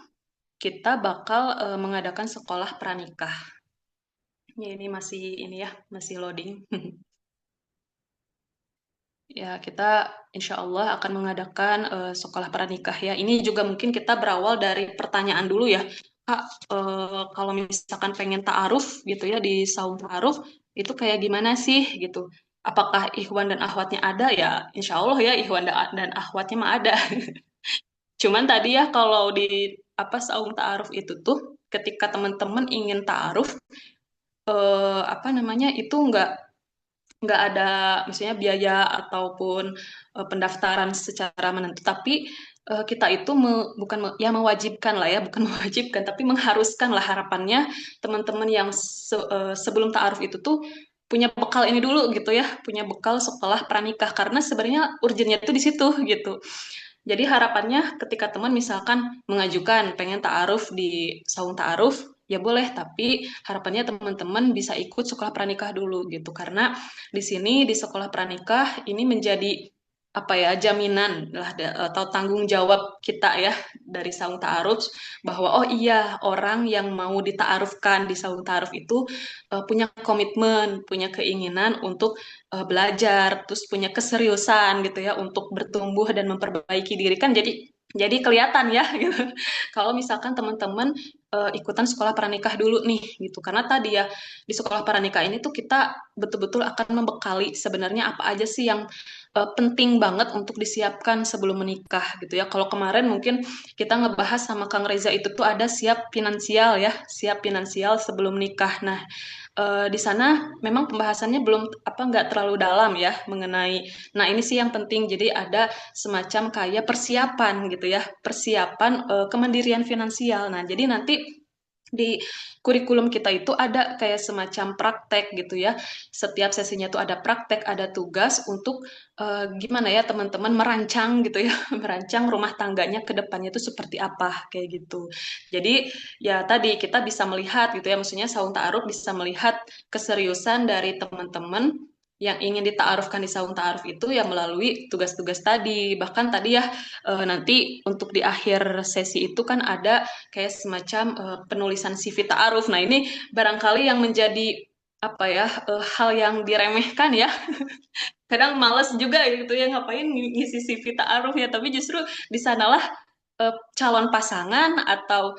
kita bakal mengadakan sekolah pranikah. Ya, ini masih ini ya, masih loading. Ya, kita insya Allah akan mengadakan sekolah pranikah ya. Ini juga mungkin kita berawal dari pertanyaan dulu ya. Kak, kalau misalkan pengen ta'aruf gitu ya di Saung Ta'aruf, itu kayak gimana sih gitu? Apakah ikhwan dan akhwatnya ada ya? Insya Allah ya ikhwan dan akhwatnya mah ada. Cuman tadi ya kalau di apa Saung Ta'aruf itu tuh ketika teman-teman ingin ta'aruf, apa namanya itu nggak ada misalnya biaya ataupun pendaftaran secara menentu, tapi kita itu bukan ya mewajibkan lah ya, bukan mewajibkan tapi mengharuskan lah, harapannya teman-teman yang sebelum ta'aruf itu tuh punya bekal ini dulu gitu ya, punya bekal sekolah pranikah, karena sebenarnya urgennya itu di situ gitu. Jadi harapannya ketika teman misalkan mengajukan pengen ta'aruf di Saung Ta'aruf, ya boleh, tapi harapannya teman-teman bisa ikut sekolah pranikah dulu gitu. Karena di sini di sekolah pranikah ini menjadi apa ya, jaminan lah atau tanggung jawab kita ya dari Saung Ta'aruf, bahwa oh iya, orang yang mau dita'arufkan di Saung Ta'aruf itu punya komitmen, punya keinginan untuk belajar, terus punya keseriusan gitu ya untuk bertumbuh dan memperbaiki diri, kan jadi kelihatan ya gitu. Kalau misalkan teman-teman ikutan sekolah pranikah dulu nih gitu. Karena tadi ya di sekolah pranikah ini tuh kita betul-betul akan membekali sebenarnya apa aja sih yang penting banget untuk disiapkan sebelum menikah gitu ya. Kalau kemarin mungkin kita ngebahas sama Kang Reza itu tuh ada siap finansial ya, siap finansial sebelum nikah. Nah, di sana memang pembahasannya belum apa nggak terlalu dalam ya mengenai. Nah ini sih yang penting. Jadi ada semacam kayak persiapan gitu ya, persiapan kemandirian finansial. Nah jadi nanti di kurikulum kita itu ada kayak semacam praktek gitu ya. Setiap sesinya tuh ada praktek, ada tugas untuk gimana ya teman-teman merancang gitu ya, merancang rumah tangganya ke depannya itu seperti apa kayak gitu. Jadi ya tadi kita bisa melihat gitu ya, maksudnya saung ta'aruf bisa melihat keseriusan dari teman-teman yang ingin dita'arufkan di saung ta'aruf itu ya melalui tugas-tugas tadi. Bahkan tadi ya nanti untuk di akhir sesi itu kan ada kayak semacam penulisan CV ta'aruf. Nah, ini barangkali yang menjadi apa ya hal yang diremehkan ya. Kadang males juga gitu ya ngapain ngisi CV ta'aruf ya, tapi justru di sanalah calon pasangan atau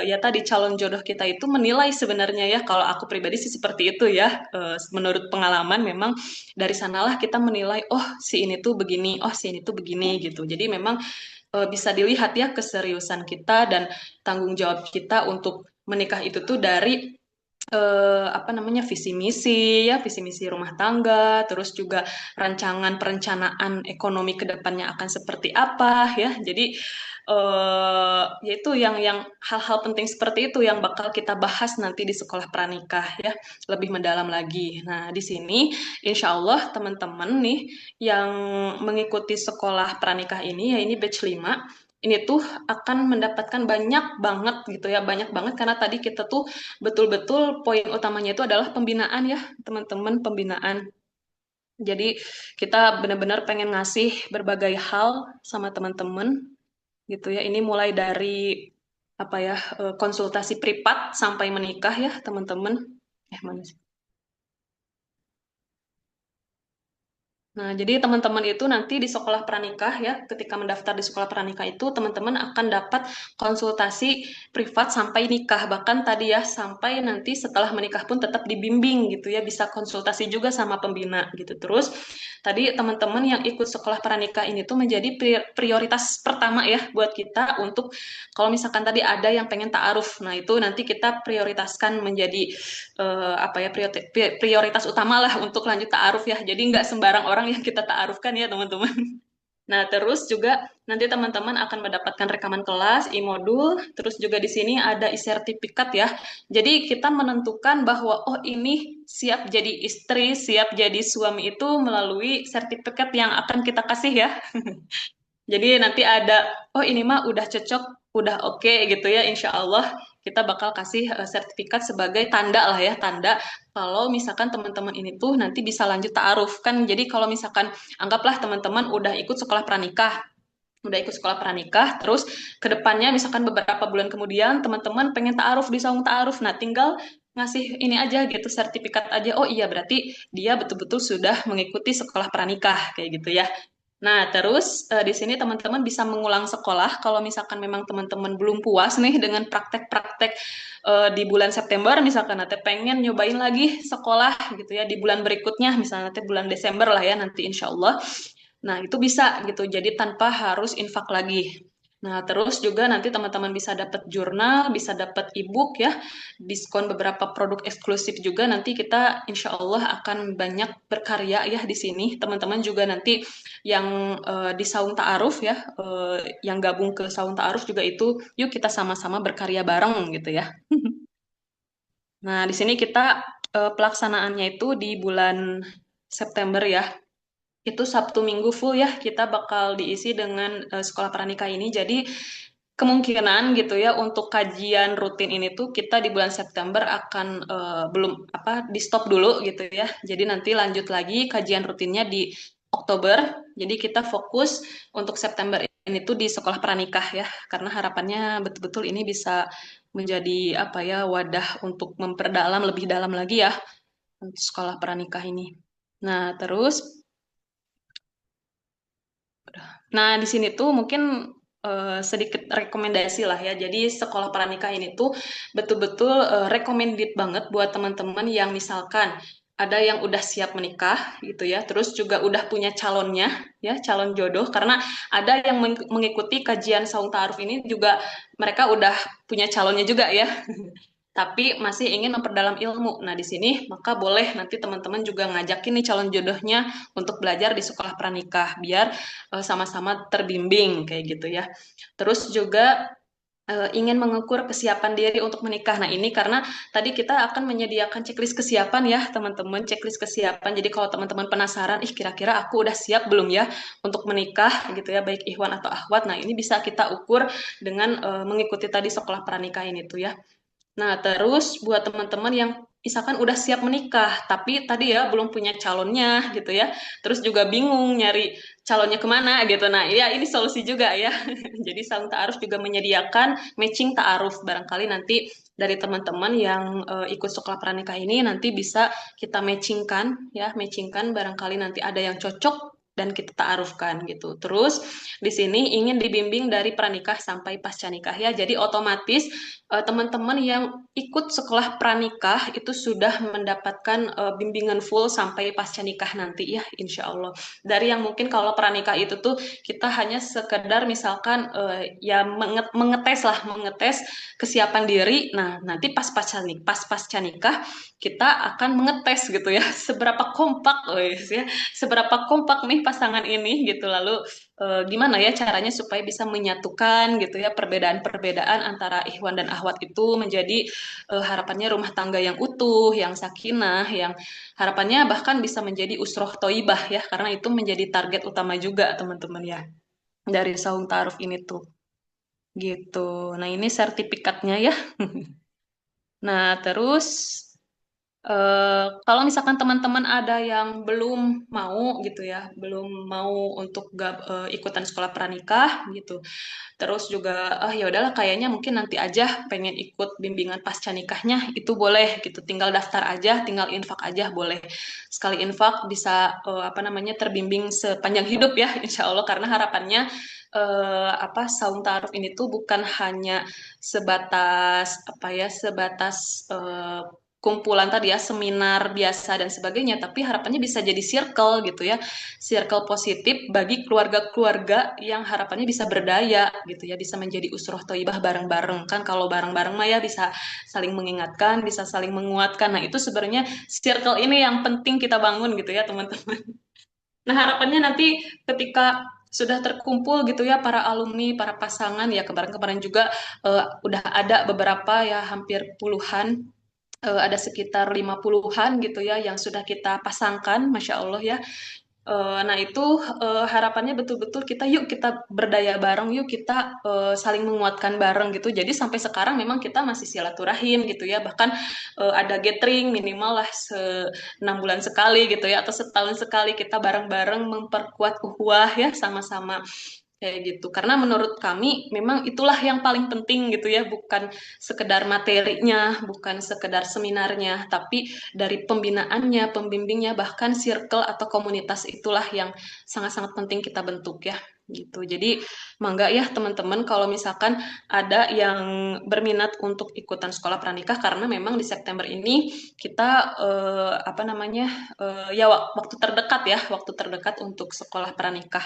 ya tadi calon jodoh kita itu menilai sebenarnya ya. Kalau aku pribadi sih seperti itu ya. Menurut pengalaman memang dari sanalah kita menilai oh si ini tuh begini, oh si ini tuh begini gitu. Jadi memang bisa dilihat ya keseriusan kita dan tanggung jawab kita untuk menikah itu tuh dari apa namanya visi misi ya visi misi rumah tangga, terus juga rancangan perencanaan ekonomi ke depannya akan seperti apa ya. Jadi yaitu yang hal-hal penting seperti itu yang bakal kita bahas nanti di sekolah pranikah ya, lebih mendalam lagi. Nah, di sini insya Allah teman-teman nih yang mengikuti sekolah pranikah ini ya ini batch 5 ini tuh akan mendapatkan banyak banget gitu ya, banyak banget karena tadi kita tuh betul-betul poin utamanya itu adalah pembinaan ya, teman-teman, pembinaan. Jadi kita benar-benar pengen ngasih berbagai hal sama teman-teman gitu ya. Ini mulai dari apa ya, konsultasi privat sampai menikah ya, teman-teman. Mana sih? Nah, jadi teman-teman itu nanti di sekolah pranikah ya, ketika mendaftar di sekolah pranikah itu teman-teman akan dapat konsultasi privat sampai nikah. Bahkan tadi ya sampai nanti setelah menikah pun tetap dibimbing gitu ya, bisa konsultasi juga sama pembina gitu. Terus tadi teman-teman yang ikut sekolah pranikah ini tuh menjadi prioritas pertama ya buat kita untuk kalau misalkan tadi ada yang pengen ta'aruf. Nah, itu nanti kita prioritaskan menjadi apa ya prioritas utama lah untuk lanjut ta'aruf ya. Jadi nggak sembarang orang yang kita ta'arufkan ya teman-teman. Nah, terus juga nanti teman-teman akan mendapatkan rekaman kelas, e-modul, terus juga di sini ada e-sertifikat ya. Jadi kita menentukan bahwa oh ini siap jadi istri, siap jadi suami itu melalui sertifikat yang akan kita kasih ya. Jadi nanti ada, oh ini mah udah cocok, udah oke gitu ya, insya Allah kita bakal kasih sertifikat sebagai tanda lah ya, tanda kalau misalkan teman-teman ini tuh nanti bisa lanjut ta'aruf. Kan jadi kalau misalkan anggaplah teman-teman udah ikut sekolah pranikah, terus ke depannya misalkan beberapa bulan kemudian teman-teman pengen ta'aruf di saung ta'aruf, nah tinggal ngasih ini aja gitu, sertifikat aja, oh iya berarti dia betul-betul sudah mengikuti sekolah pranikah, kayak gitu ya. Nah, terus di sini teman-teman bisa mengulang sekolah kalau misalkan memang teman-teman belum puas nih dengan praktek-praktek di bulan September, misalkan nanti pengen nyobain lagi sekolah gitu ya di bulan berikutnya, misalnya nanti bulan Desember lah ya nanti insya Allah. Nah, itu bisa gitu, jadi tanpa harus infak lagi. Nah, terus juga nanti teman-teman bisa dapat jurnal, bisa dapat e-book ya, diskon beberapa produk eksklusif juga. Nanti kita insya Allah akan banyak berkarya ya di sini. Teman-teman juga nanti yang di Saung Ta'aruf ya, yang gabung ke Saung Ta'aruf juga itu, yuk kita sama-sama berkarya bareng gitu ya. Nah, di sini kita pelaksanaannya itu di bulan September ya. Itu Sabtu Minggu full ya, kita bakal diisi dengan sekolah pranikah ini. Jadi kemungkinan gitu ya untuk kajian rutin ini tuh kita di bulan September akan belum apa di stop dulu gitu ya. Jadi nanti lanjut lagi kajian rutinnya di Oktober. Jadi kita fokus untuk September ini tuh di sekolah pranikah ya. Karena harapannya betul-betul ini bisa menjadi apa ya wadah untuk memperdalam lebih dalam lagi ya untuk sekolah pranikah ini. Nah, terus nah, di sini tuh mungkin sedikit rekomendasi lah ya. Jadi sekolah pranikah ini tuh betul-betul recommended banget buat teman-teman yang misalkan ada yang udah siap menikah gitu ya, terus juga udah punya calonnya ya, calon jodoh. Karena ada yang mengikuti kajian saung ta'aruf ini juga mereka udah punya calonnya juga ya tapi masih ingin memperdalam ilmu. Nah, di sini maka boleh nanti teman-teman juga ngajakin nih calon jodohnya untuk belajar di sekolah pranikah biar sama-sama terbimbing kayak gitu ya. Terus juga ingin mengukur kesiapan diri untuk menikah. Nah, ini karena tadi kita akan menyediakan checklist kesiapan ya, teman-teman, checklist kesiapan. Jadi kalau teman-teman penasaran, kira-kira aku udah siap belum ya untuk menikah gitu ya, baik Ikhwan atau Akhwat. Nah, ini bisa kita ukur dengan mengikuti tadi sekolah pernikahan itu ya. Nah, terus buat teman-teman yang misalkan udah siap menikah, tapi tadi ya belum punya calonnya gitu ya, terus juga bingung nyari calonnya kemana gitu. Nah, ya ini solusi juga ya. Jadi Saung Ta'aruf juga menyediakan matching ta'aruf. Barangkali nanti dari teman-teman yang ikut sekolah pranikah ini nanti bisa kita matchingkan ya, matchingkan barangkali nanti ada yang cocok dan kita ta'arufkan gitu. Terus di sini ingin dibimbing dari pranikah sampai pasca nikah ya. Jadi otomatis teman-teman yang ikut sekolah pranikah itu sudah mendapatkan bimbingan full sampai pasca nikah nanti ya, insya Allah. Dari yang mungkin kalau pranikah itu tuh kita hanya sekedar misalkan ya mengetes lah, mengetes kesiapan diri. Nah, nanti pas pasca nikah kita akan mengetes gitu ya, seberapa kompak, wes ya, seberapa kompak nih pasangan ini gitu. Lalu gimana ya caranya supaya bisa menyatukan gitu ya perbedaan-perbedaan antara ikhwan dan akhwat itu menjadi harapannya rumah tangga yang utuh, yang sakinah, yang harapannya bahkan bisa menjadi usroh toibah ya karena itu menjadi target utama juga teman-teman ya dari saung ta'aruf ini tuh gitu. Nah ini sertifikatnya ya. Nah terus kalau misalkan teman-teman ada yang belum mau gitu ya, belum mau untuk ikutan sekolah pranikah gitu, terus juga ah ya udahlah kayaknya mungkin nanti aja pengen ikut bimbingan pasca nikahnya itu boleh gitu, tinggal daftar aja, tinggal infak aja boleh. Sekali infak bisa apa namanya terbimbing sepanjang hidup ya, insya Allah karena harapannya apa saung ta'aruf ini tuh bukan hanya sebatas apa ya sebatas kumpulan tadi ya seminar biasa dan sebagainya tapi harapannya bisa jadi circle gitu ya circle positif bagi keluarga-keluarga yang harapannya bisa berdaya gitu ya bisa menjadi usroh toibah bareng-bareng kan kalau bareng-bareng mah ya bisa saling mengingatkan bisa saling menguatkan nah itu sebenarnya circle ini yang penting kita bangun gitu ya teman-teman. Nah, harapannya nanti ketika sudah terkumpul gitu ya para alumni, para pasangan ya kemarin-kemarin juga udah ada beberapa ya hampir puluhan ada sekitar 50-an gitu ya yang sudah kita pasangkan, Masya Allah ya. Nah itu harapannya betul-betul kita yuk kita berdaya bareng, yuk kita saling menguatkan bareng gitu. Jadi sampai sekarang memang kita masih silaturahim gitu ya. Bahkan ada gathering minimal lah 6 bulan sekali gitu ya atau setahun sekali kita bareng-bareng memperkuat ukhuwah ya sama-sama kayak gitu. Karena menurut kami memang itulah yang paling penting gitu ya, bukan sekedar materinya, bukan sekedar seminarnya, tapi dari pembinaannya, pembimbingnya, bahkan circle atau komunitas itulah yang sangat-sangat penting kita bentuk ya gitu. Jadi mangga ya teman-teman kalau misalkan ada yang berminat untuk ikutan sekolah pranikah karena memang di September ini kita apa namanya ya waktu terdekat ya, waktu terdekat untuk sekolah pranikah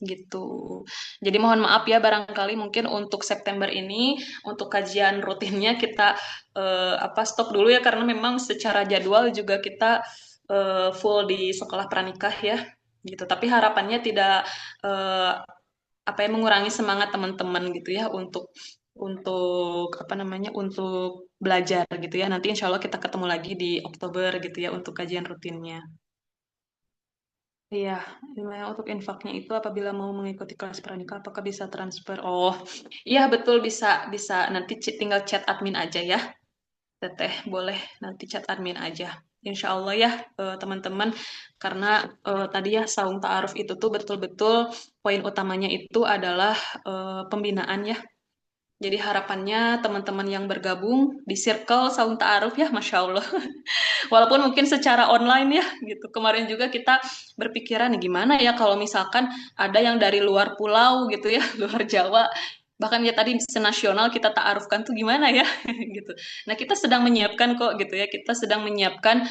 gitu. Jadi mohon maaf ya barangkali mungkin untuk September ini untuk kajian rutinnya kita apa stop dulu ya karena memang secara jadwal juga kita full di sekolah pranikah ya gitu. Tapi harapannya tidak apa ya mengurangi semangat teman-teman gitu ya untuk apa namanya untuk belajar gitu ya. Nanti insya Allah kita ketemu lagi di Oktober gitu ya untuk kajian rutinnya. Iya, untuk infaknya itu apabila mau mengikuti kelas pranikah, apakah bisa transfer? Oh, iya betul bisa bisa. Nanti tinggal chat admin aja ya, Teteh. Boleh nanti chat admin aja. Insya Allah ya teman-teman. Karena tadi ya saung ta'aruf itu tuh betul-betul poin utamanya itu adalah pembinaan ya. Jadi harapannya teman-teman yang bergabung di circle saung ta'aruf ya, Masya Allah. Walaupun mungkin secara online ya gitu. Kemarin juga kita berpikiran gimana ya kalau misalkan ada yang dari luar pulau gitu ya, luar Jawa. Bahkan ya tadi senasional kita ta'arufkan tuh gimana ya gitu. Nah, kita sedang menyiapkan kok gitu ya. Kita sedang menyiapkan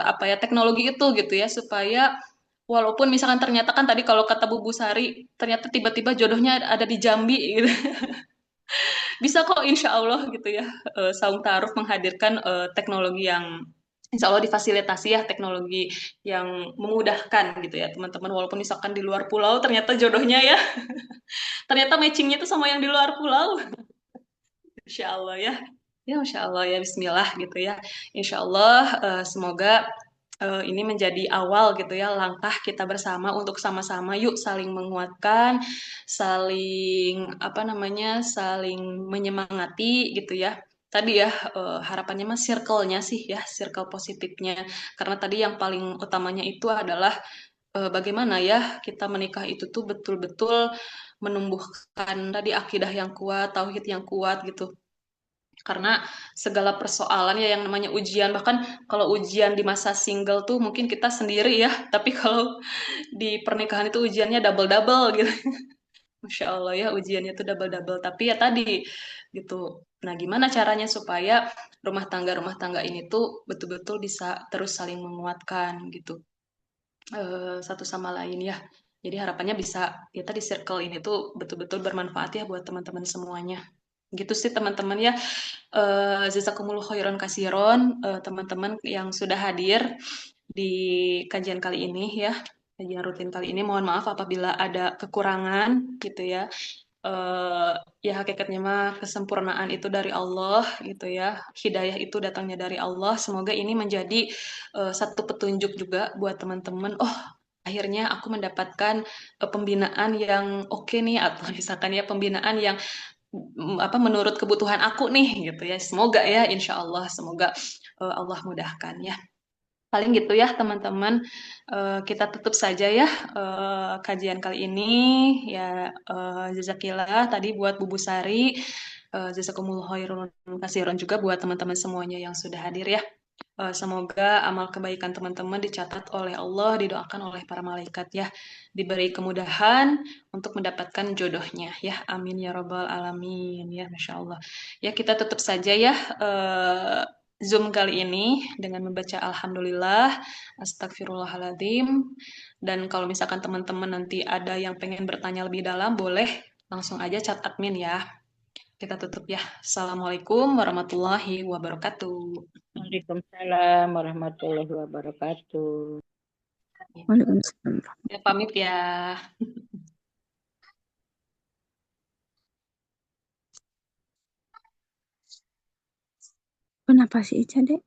apa ya teknologi itu gitu ya supaya walaupun misalkan ternyata kan tadi kalau kata Bu Busari ternyata tiba-tiba jodohnya ada di Jambi gitu. Bisa kok insya Allah gitu ya. Saung Ta'aruf menghadirkan teknologi yang insya Allah difasilitasi ya teknologi yang memudahkan gitu ya teman-teman, walaupun misalkan di luar pulau ternyata jodohnya ya ternyata matchingnya itu sama yang di luar pulau. Insya Allah ya. Ya, Masya Allah ya, Bismillah gitu ya. Insya Allah semoga ini menjadi awal gitu ya, langkah kita bersama untuk sama-sama yuk saling menguatkan, saling apa namanya, saling menyemangati gitu ya. Tadi ya harapannya mah circle-nya sih ya, circle positifnya. Karena tadi yang paling utamanya itu adalah bagaimana ya kita menikah itu tuh betul-betul menumbuhkan tadi akidah yang kuat, tauhid yang kuat gitu. Karena segala persoalan ya yang namanya ujian, bahkan kalau ujian di masa single tuh mungkin kita sendiri ya, tapi kalau di pernikahan itu ujiannya double-double gitu. Masya Allah ya, ujiannya tuh double-double. Tapi ya tadi gitu. Nah, gimana caranya supaya rumah tangga ini tuh betul-betul bisa terus saling menguatkan gitu, satu sama lain ya. Jadi harapannya bisa ya tadi circle ini tuh betul-betul bermanfaat ya buat teman-teman semuanya. Gitu sih teman-teman ya. Jazakumullah khairan kasiron, teman-teman yang sudah hadir di kajian kali ini ya. Kajian rutin kali ini, mohon maaf apabila ada kekurangan gitu ya. Eh, ya hakikatnya mah kesempurnaan itu dari Allah gitu ya. Hidayah itu datangnya dari Allah. Semoga ini menjadi satu petunjuk juga buat teman-teman. Oh, akhirnya aku mendapatkan pembinaan yang oke nih, atau misalkan ya pembinaan yang apa menurut kebutuhan aku nih gitu ya. Semoga ya, insya Allah semoga Allah mudahkan ya. Paling gitu ya teman-teman. Kita tutup saja ya kajian kali ini ya. Jazakillah tadi buat Bu Busari, jazakumullah khairan kasiron juga buat teman-teman semuanya yang sudah hadir ya. Semoga amal kebaikan teman-teman dicatat oleh Allah, didoakan oleh para malaikat ya, diberi kemudahan untuk mendapatkan jodohnya ya. Amin ya robbal alamin ya, masya Allah. Ya kita tutup saja ya Zoom kali ini dengan membaca Alhamdulillah, Astagfirullahaladzim. Dan kalau misalkan teman-teman nanti ada yang pengen bertanya lebih dalam, boleh langsung aja chat admin ya. Kita tutup ya. Assalamualaikum warahmatullahi wabarakatuh. Waalaikumsalam warahmatullahi wabarakatuh. Waalaikumsalam. Ya, pamit ya. Kenapa sih Ica, Dek?